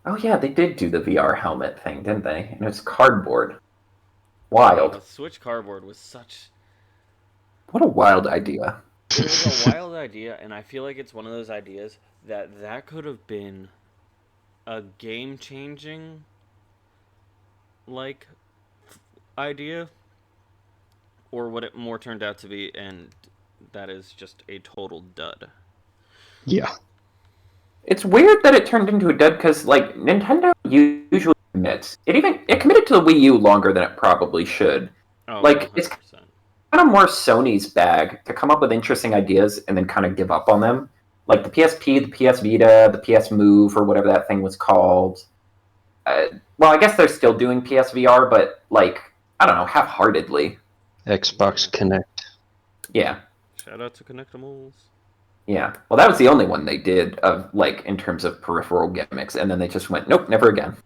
S3: Oh yeah, they did do the VR helmet thing, didn't they? And it's cardboard. Wild.
S1: The Switch cardboard was such...
S3: What a wild idea.
S1: It was a wild idea, and I feel like it's one of those ideas that could have been a game-changing idea, or what it more turned out to be, and that is just a total dud.
S2: Yeah.
S3: It's weird that it turned into a dud because, like, Nintendo usually commits. It committed to the Wii U longer than it probably should.
S1: Oh,
S3: like,
S1: 100%.
S3: it's kind of more Sony's bag to come up with interesting ideas and then kind of give up on them. Like the PSP, the PS Vita, the PS Move, or whatever that thing was called. Well, I guess they're still doing PSVR, but, like, I don't know, half-heartedly.
S2: Xbox Connect.
S3: Yeah.
S1: Shout out to Connectimals.
S3: Yeah. Well, that was the only one they did of, like, in terms of peripheral gimmicks, and then they just went, nope, never again.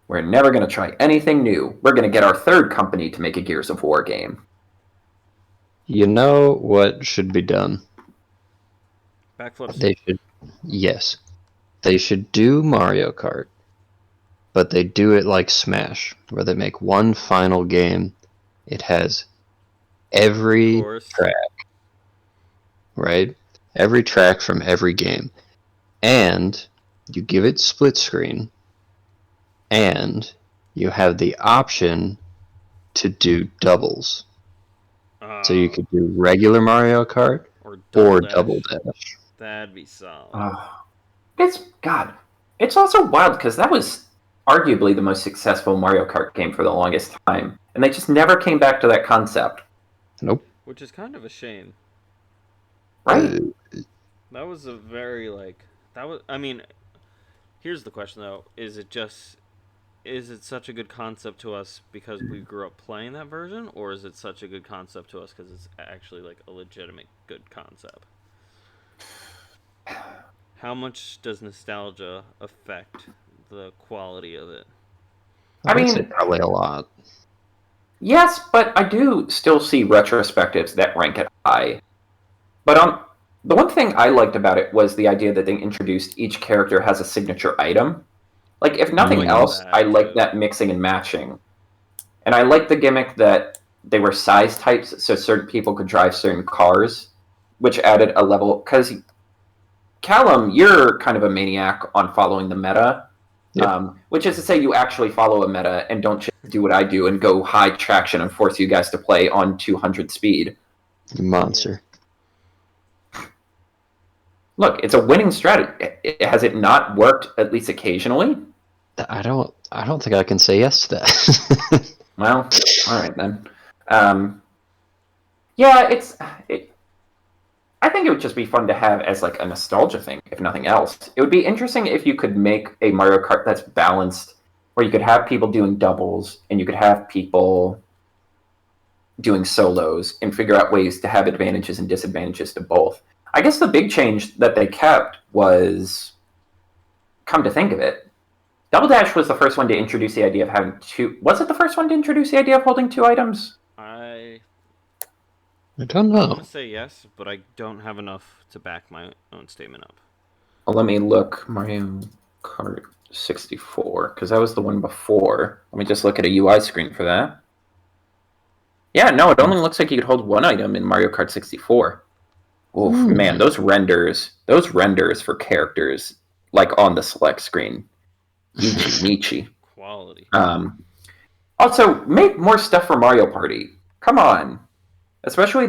S3: We're never going to try anything new. We're going to get our third company to make a Gears of War game.
S2: You know what should be done?
S1: Backflips.
S2: Yes. They should do Mario Kart, but they do it like Smash, where they make one final game. It has every track, right? Every track from every game. And you give it split screen, and you have the option to do doubles. So you could do regular Mario Kart or Double Dash.
S1: That'd be solid.
S3: It's also wild because that was arguably the most successful Mario Kart game for the longest time, and they just never came back to that concept.
S2: Nope.
S1: Which is kind of a shame.
S3: Right?
S1: That was a very, I mean, here's the question, though. Is it such a good concept to us because we grew up playing that version, or is it such a good concept to us because it's actually, like, a legitimate good concept? How much does nostalgia affect the quality of it?
S2: I mean, probably a lot.
S3: Yes, but I do still see retrospectives that rank it high. But the one thing I liked about it was the idea that they introduced each character has a signature item. Like, if nothing else, I like that mixing and matching. And I like the gimmick that they were size types, so certain people could drive certain cars. which added a level, because Callum, you're kind of a maniac on following the meta.
S2: Yep.
S3: Which is to say, you actually follow a meta and don't just do what I do and go high traction and force you guys to play on 200 speed.
S2: Monster.
S3: Look, it's a winning strategy. Has it not worked at least occasionally?
S2: I don't think I can say yes to that.
S3: Well, all right then. Yeah, I think it would just be fun to have as like a nostalgia thing, if nothing else. It would be interesting if you could make a Mario Kart that's balanced, where you could have people doing doubles and you could have people doing solos and figure out ways to have advantages and disadvantages to both. I guess the big change that they kept was, come to think of it, Double Dash was the first one to introduce the idea of having two. Was it the first one to introduce the idea of holding two items?
S1: I
S2: don't
S1: I'm
S2: know.
S1: gonna say yes, but I don't have enough to back my own statement up.
S3: Well, let me look. Mario Kart 64, because that was the one before. Let me just look at a UI screen for that. Yeah, no, it only looks like you could hold one item in Mario Kart 64. Oof, man, those renders for characters, like on the select screen. Ichi.
S1: Quality.
S3: Also, make more stuff for Mario Party. Come on. Especially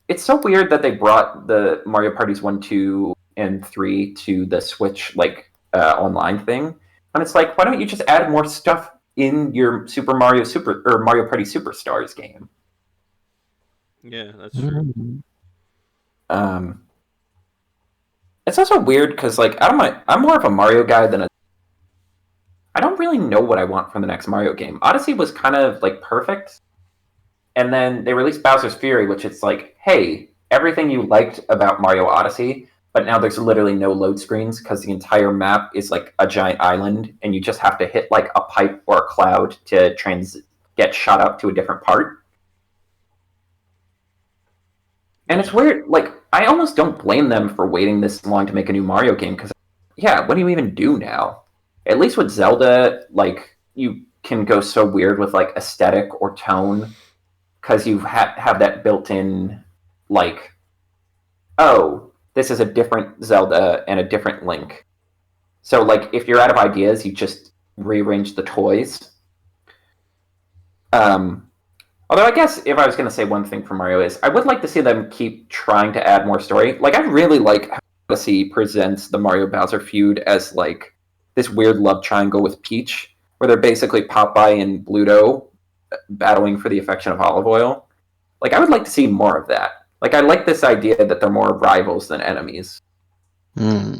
S3: it's so weird that they brought the Mario Parties 1, 2, and 3 to the Switch, like, online thing. And it's like, why don't you just add more stuff in your Mario Party Superstars game?
S1: Yeah, that's true.
S3: It's also weird because, like, I'm more of a Mario guy than I don't really know what I want from the next Mario game. Odyssey was kind of like perfect, and then they released Bowser's Fury, which it's like, hey, everything you liked about Mario Odyssey, but now there's literally no load screens because the entire map is like a giant island, and you just have to hit like a pipe or a cloud to get shot up to a different part. And it's weird, like, I almost don't blame them for waiting this long to make a new Mario game, because, yeah, what do you even do now? At least with Zelda, like, you can go so weird with, like, aesthetic or tone, because you have that built-in, like, oh, this is a different Zelda and a different Link. So, like, if you're out of ideas, you just rearrange the toys. Although I guess if I was going to say one thing for Mario is, I would like to see them keep trying to add more story. Like, I really like how Odyssey presents the Mario Bowser feud as, like, this weird love triangle with Peach, where they're basically Popeye and Bluto battling for the affection of Olive Oil. Like, I would like to see more of that. Like, I like this idea that they're more rivals than enemies. I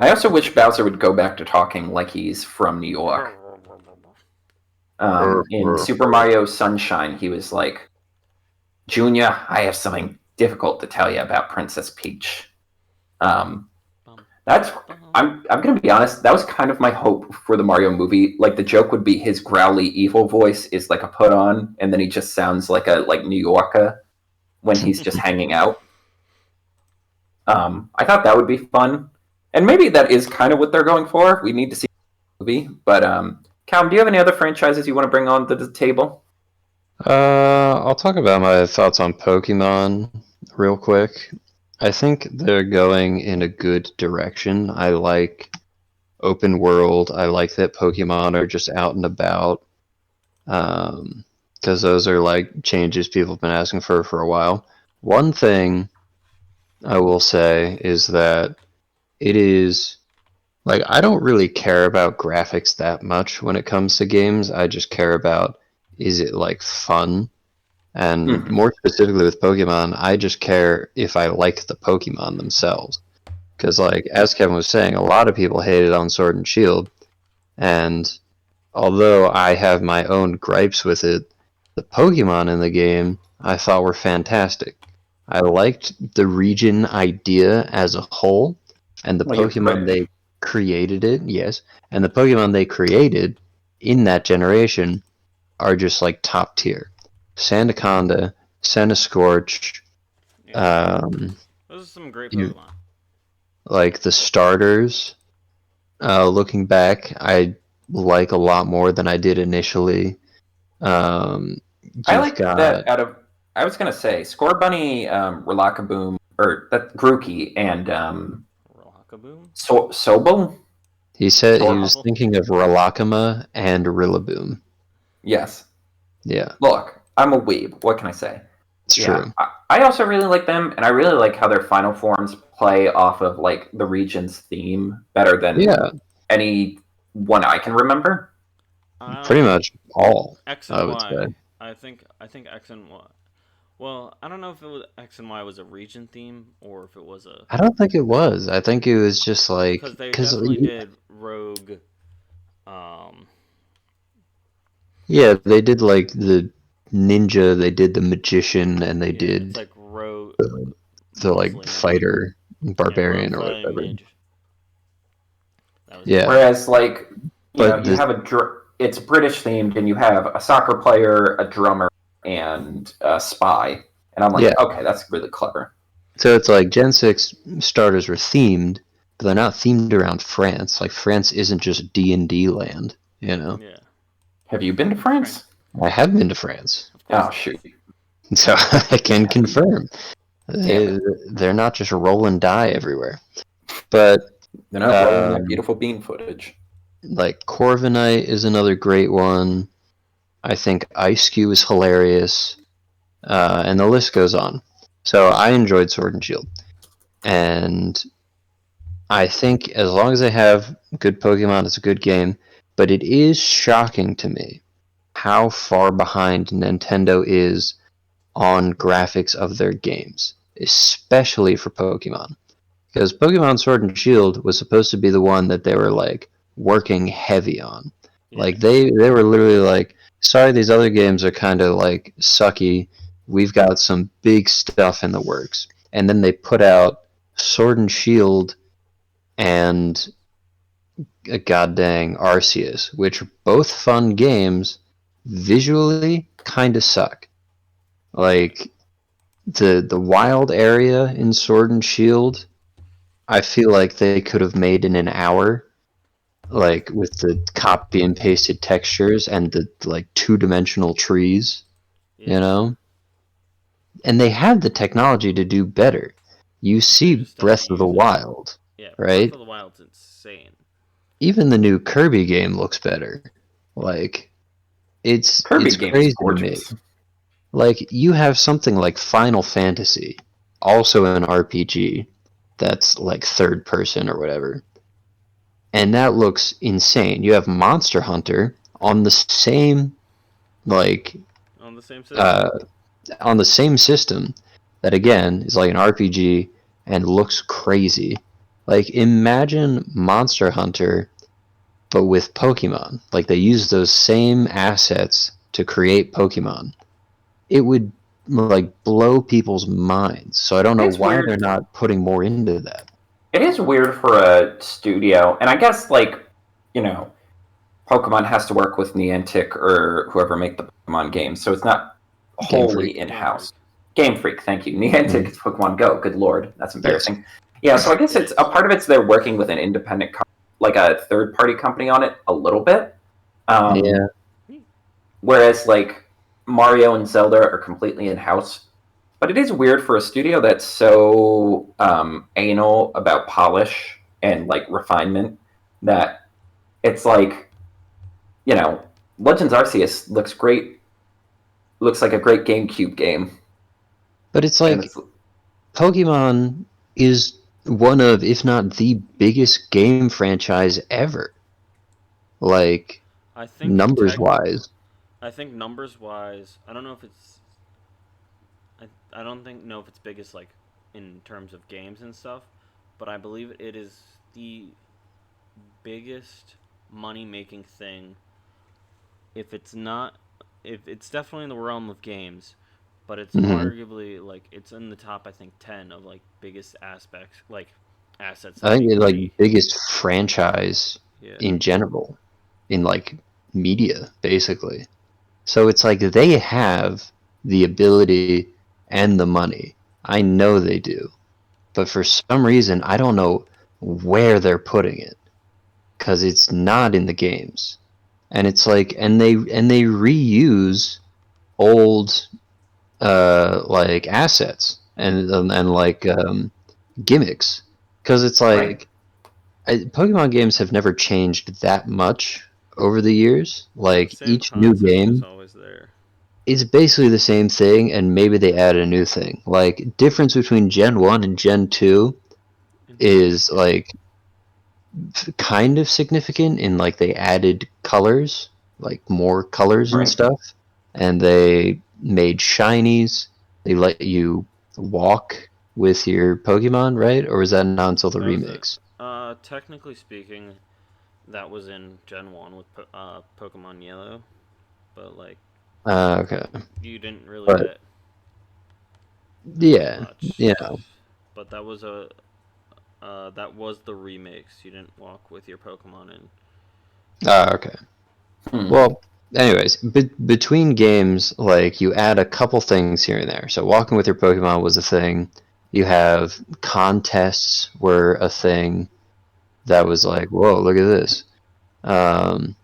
S3: also wish Bowser would go back to talking like he's from New York. In Super Mario Sunshine, he was like, Junior, I have something difficult to tell you about Princess Peach. I'm gonna be honest, that was kind of my hope for the Mario movie. Like, the joke would be his growly evil voice is like a put on, and then he just sounds like a New Yorker when he's just hanging out. I thought that would be fun. And maybe that is kind of what they're going for. We need to see the movie. But Calum, do you have any other franchises you want to bring on to the table?
S2: I'll talk about my thoughts on Pokemon real quick. I think they're going in a good direction. I like open world. I like that Pokemon are just out and about. Because those are like changes people have been asking for a while. One thing I will say is that it is like, I don't really care about graphics that much when it comes to games. I just care about, is it like fun? And more specifically with Pokemon, I just care if I like the Pokemon themselves. Because, like, as Kevin was saying, a lot of people hated on Sword and Shield. And although I have my own gripes with it, the Pokemon in the game I thought were fantastic. I liked the region idea as a whole, and the Pokemon they created it, yes, and the Pokemon they created in that generation are just like top tier. Sandaconda, Centiskorch,
S1: Those are some great Pokemon.
S2: Like the starters, looking back, I like a lot more than I did initially.
S3: I like that I was gonna say Score Bunny, Relakaboom, or that Grookey, and
S1: Rockaboo?
S3: Sobel.
S2: He said he was
S3: Sor-
S1: Sobble?
S2: thinking of Relakama and Rillaboom.
S3: yes.
S2: Yeah,
S3: Look, I'm a weeb. What can I say?
S2: it's
S3: Yeah,
S2: true.
S3: I also really like them, and I really like how their final forms play off of like the region's theme better than
S2: Yeah,
S3: any one I can remember.
S1: I don't
S2: pretty
S1: know.
S2: much all,
S1: X
S2: I
S1: and
S2: would say.
S1: Y. I think X and Y. Well, I don't know if it was X and Y was a region theme or if it was a
S2: I don't think it was. I think it was just like
S1: because they
S2: because
S1: definitely did Rogue. Um,
S2: yeah, they did like the ninja, they did the magician, and they
S1: yeah, it's
S2: did
S1: like Rogue,
S2: the like
S1: mostly ninja.
S2: fighter
S1: Yeah, Rogue
S2: barbarian or
S1: fighting
S2: whatever.
S1: ninja. That was it.
S2: Yeah,
S3: Whereas, like,
S2: but
S3: you
S2: the
S3: have it's British themed, and you have a soccer player, a drummer, and a spy. And I'm
S2: yeah,
S3: like, okay, that's really clever.
S2: so it's like Gen 6 starters are themed, but they're not themed around France. Like France isn't just D&D land, you know.
S1: Yeah,
S3: Have you been to
S1: Frank.
S3: France?
S2: I have been to France,
S1: Of course
S3: Oh,
S1: he has.
S3: shoot.
S2: so I can confirm.
S3: Damn it.
S2: They're not just roll and die everywhere. But
S3: They're not rolling that
S2: um,
S3: beautiful bean footage.
S2: like Corviknight is another great one. I think Ice Cube is hilarious, and the list goes on. So I enjoyed Sword and Shield, and I think as long as they have good Pokemon, it's a good game. But it is shocking to me how far behind Nintendo is on graphics of their games, especially for Pokemon. Because Pokemon Sword and Shield was supposed to be the one that they were like working heavy on.
S1: Yeah,
S2: Like they were literally like, sorry, these other games are kind of like sucky. We've got some big stuff in the works. And then they put out Sword and Shield and God dang Arceus, which are both fun games, visually kind of suck. Like the wild area in Sword and Shield, I feel like they could have made in an hour, like with the copy and pasted textures and the like two-dimensional trees, you
S1: yeah.
S2: know? And they have the technology to do better. You
S1: They
S2: see
S1: just don't
S2: Breath of the
S1: use it.
S2: Wild,
S1: Yeah, Breath
S2: right?
S1: of the Wild's insane.
S2: Even the new Kirby game looks better. Like
S3: Kirby
S2: it's
S3: game is
S2: crazy to me.
S3: gorgeous.
S2: Like you have something like Final Fantasy, also an RPG that's like third person or whatever. And that looks insane. You have Monster Hunter on the same like
S1: On the same system.
S2: uh on the same system that again is like an RPG and looks crazy. Like imagine Monster Hunter but with Pokemon. Like they use those same assets to create Pokemon. It would like blow people's minds. So I don't know
S3: It's
S2: why they're
S3: weird.
S2: not putting more into that.
S3: It is weird for a studio, and I guess, like, you know, Pokemon has to work with Niantic or whoever make the Pokemon games, so it's not
S2: Game Freak.
S3: wholly in
S1: Game Freak.
S3: house. Game Freak, thank you. Niantic
S2: Mm,
S3: is Pokemon Go. Good lord, that's
S2: yes.
S3: embarrassing. Yeah, so I guess
S1: It
S3: it's a
S1: is.
S3: part of it's they're working with an independent, like a third party company on it a little bit.
S2: Yeah.
S3: Um, Whereas like Mario and Zelda are completely in house. But it is weird for a studio that's so anal about polish and like refinement that it's like, you know, Legends Arceus looks great, looks like a great GameCube game,
S2: But it's
S3: and
S2: like
S3: it's
S2: Pokemon is one of, if not the biggest game franchise ever. Like
S1: I think
S2: numbers
S1: tech.
S2: wise.
S1: I think numbers wise, I don't know if it's. I don't think know if it's biggest like in terms of games and stuff, but I believe it is the biggest money making thing. If it's not, if it's definitely in the realm of games, but it's
S2: Hmm.
S1: arguably like it's in the top. I think 10 of like biggest aspects, like assets
S2: I
S1: that
S2: think
S1: make
S2: it's like
S1: money.
S2: biggest franchise
S1: Yeah,
S2: in general in like media basically. So it's like they have the ability and the money. I know they do. But for some reason I don't know where they're putting it cuz it's not in the games. And it's like and they reuse old like assets and like gimmicks, because it's
S3: Right.
S2: like Pokemon games have never changed that much over the years.
S1: Yeah, the
S2: Like
S1: same
S2: each new
S1: concept is
S2: game
S1: always there.
S2: is basically the same thing, and maybe they add a new thing. Like difference between Gen 1 and Gen 2 is
S1: Insignificant.
S2: like kind of significant in like they added colors, like more colors and
S3: Right.
S2: stuff, and they made shinies. They let you walk with your Pokemon, right? Or was that not until the
S1: That was it.
S2: remakes?
S1: Technically speaking, that was in Gen 1 with Pokemon Yellow, but like
S2: Okay,
S1: you didn't really
S2: but
S1: get as
S2: yeah,
S1: much.
S2: yeah.
S1: But that was the remakes. You didn't walk with your Pokemon in.
S2: Okay.
S3: Hmm.
S2: Well, anyways, between games, like you add a couple things here and there. So walking with your Pokemon was a thing. You have contests were a thing that was like, whoa, look at this. Um,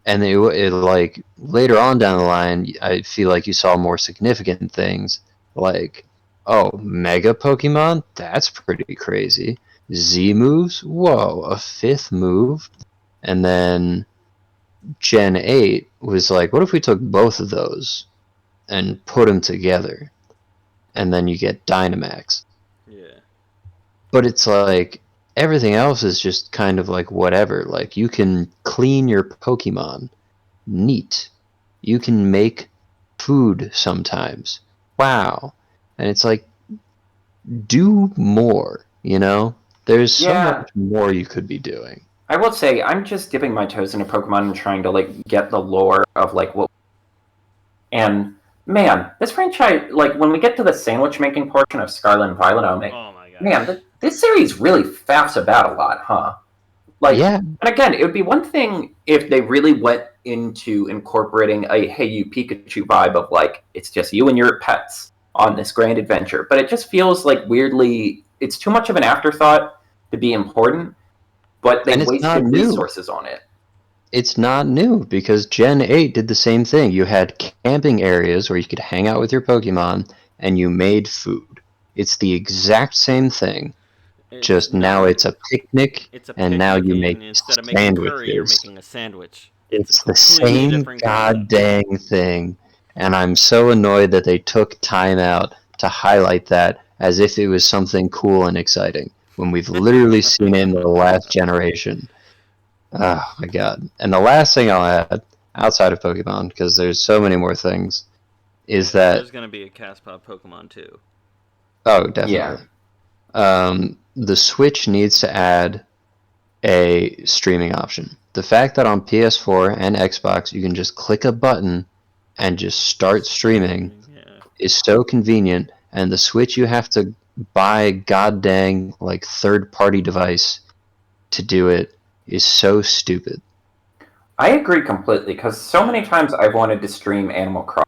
S2: and it like later on down the line, I feel like you saw more significant things like, oh, Mega Pokemon, that's pretty crazy. Z moves, whoa, a fifth move, and then Gen 8 was like, what if we took both of those and put them together, and then you get Dynamax?
S1: Yeah.
S2: But it's like everything else is just kind of like whatever. Like you can clean your Pokemon, neat. You can make food sometimes. Wow. And it's like, do more, you know? There's so
S3: Yeah.
S2: much more you could be doing.
S3: I will say I'm just dipping my toes into Pokemon and trying to like get the lore of like what. And man, this franchise, like when we get to the sandwich making portion of Scarlet and Violet, I'm like,
S1: Oh my
S3: man,
S1: gosh.
S3: this series really faffs about a lot, huh? Like,
S2: Yeah,
S3: and again, it would be one thing if they really went into incorporating a Hey You Pikachu vibe of like, it's just you and your pets on this grand adventure. But it just feels like weirdly, it's too much of an afterthought to be important, but they
S2: and it's not
S3: wasted
S2: new.
S3: resources on it.
S2: It's not new because Gen 8 did the same thing. You had camping areas where you could hang out with your Pokemon and you made food. It's the exact same thing,
S1: It's
S2: just now
S1: no.
S2: it's a picnic
S1: It's a
S2: and now
S1: picnic,
S2: you make
S1: and instead of making curry, you're
S2: sandwiches.
S1: making a sandwich. It's a
S2: It's the
S1: completely
S2: same
S1: different
S2: god
S1: concept.
S2: dang thing. And I'm so annoyed that they took time out to highlight that as if it was something cool and exciting when we've literally seen it in the last generation. Oh my god. And the last thing I'll add, outside of Pokemon, because there's so many more things, is
S1: Yeah,
S2: that,
S1: there's gonna be a CASTPOD Pokemon too.
S2: oh,
S3: Yeah.
S2: definitely. The Switch needs to add a streaming option. The fact that on PS4 and Xbox you can just click a button and just start
S1: Start
S2: streaming
S1: streaming. Yeah.
S2: is so convenient, and the Switch you have to buy a goddamn like third party device to do it is so stupid.
S3: I agree completely because so many
S1: Yeah.
S3: times I've wanted to stream Animal Crossing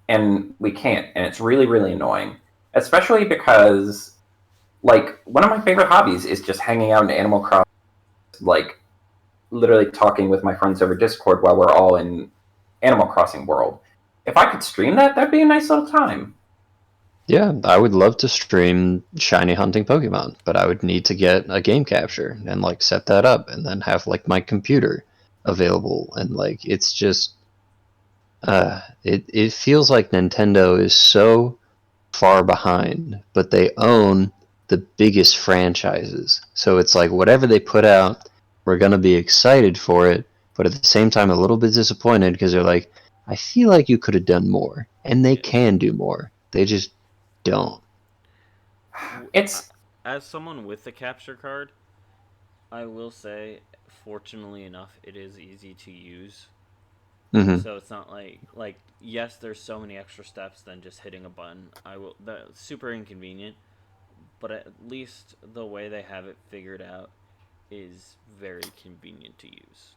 S3: and we can't, and it's really, really annoying. Especially because, like, one of my favorite hobbies is just hanging out in Animal Crossing, like, literally talking with my friends over Discord while we're all in Animal Crossing world. If I could stream that, that'd be a nice little time.
S2: Yeah, I would love to stream shiny hunting Pokemon, but I would need to get a game capture and like set that up and then have like my computer available and like it's just it feels like Nintendo is so far behind, but they own the biggest franchises. So it's like whatever they put out, we're gonna be excited for it, but at the same time a little bit disappointed because they're like, I feel like you could have done more, and they
S1: Yeah.
S2: can do more. They just don't.
S3: It's
S1: As someone with the capture card, I will say, fortunately enough, it is easy to use.
S2: Hmm.
S1: So it's not like yes, there's so many extra steps than just hitting a button. That's super inconvenient, but at least the way they have it figured out is very convenient to use.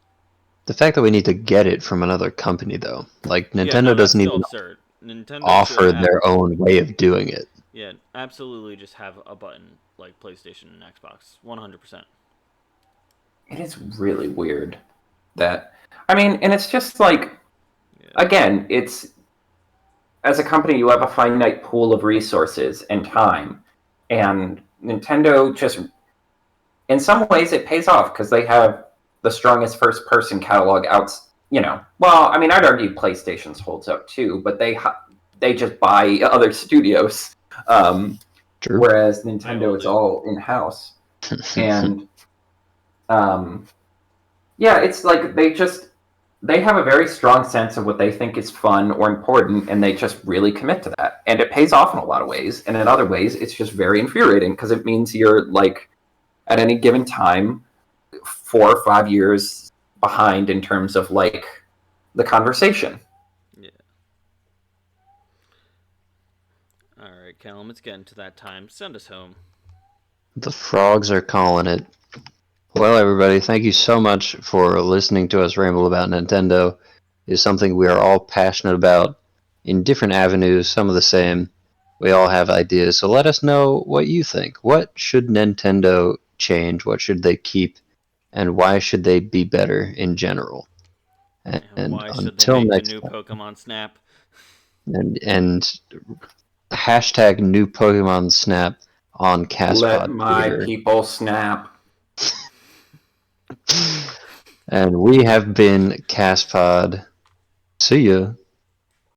S2: The fact that we need to get it from another company, though, like
S1: Yeah,
S2: Nintendo
S1: no, that's
S2: doesn't
S1: still
S2: even
S1: absurd. Nintendo should
S2: offer
S1: have
S2: their own way of doing it.
S1: yeah, absolutely just have a button like PlayStation and Xbox. 100%.
S3: it is really weird that I mean, and it's just like
S1: Yeah.
S3: again, it's as a company, you have a finite pool of resources and time, and Nintendo just, in some ways, it pays off because they have the strongest first-person catalog out. Well, I mean, I'd argue PlayStation's holds up too, but they just buy other studios,
S2: True.
S3: whereas Nintendo is all in-house, and yeah, it's like they have a very strong sense of what they think is fun or important, and they just really commit to that. And it pays off in a lot of ways, and in other ways, it's just very infuriating because it means you're like at any given time 4 or 5 years behind in terms of like the conversation.
S1: Yeah. All right, Callum, it's getting to that time. Send us home.
S2: The frogs are calling it. Well, everybody, thank you so much for listening to us ramble about Nintendo. It's something we are all passionate about in different avenues, some of the same. We all have ideas, so let us know what you think. What should Nintendo change? What should they keep? And why should they be better in general?
S1: And
S2: And
S1: why should they
S2: until
S1: make the
S2: next
S1: new
S2: time,
S1: Pokemon Snap?
S2: and hashtag new Pokemon Snap on
S3: Let
S2: CASTPOD
S3: my
S2: Twitter.
S3: people snap.
S2: And we have been CASTPOD. See ya.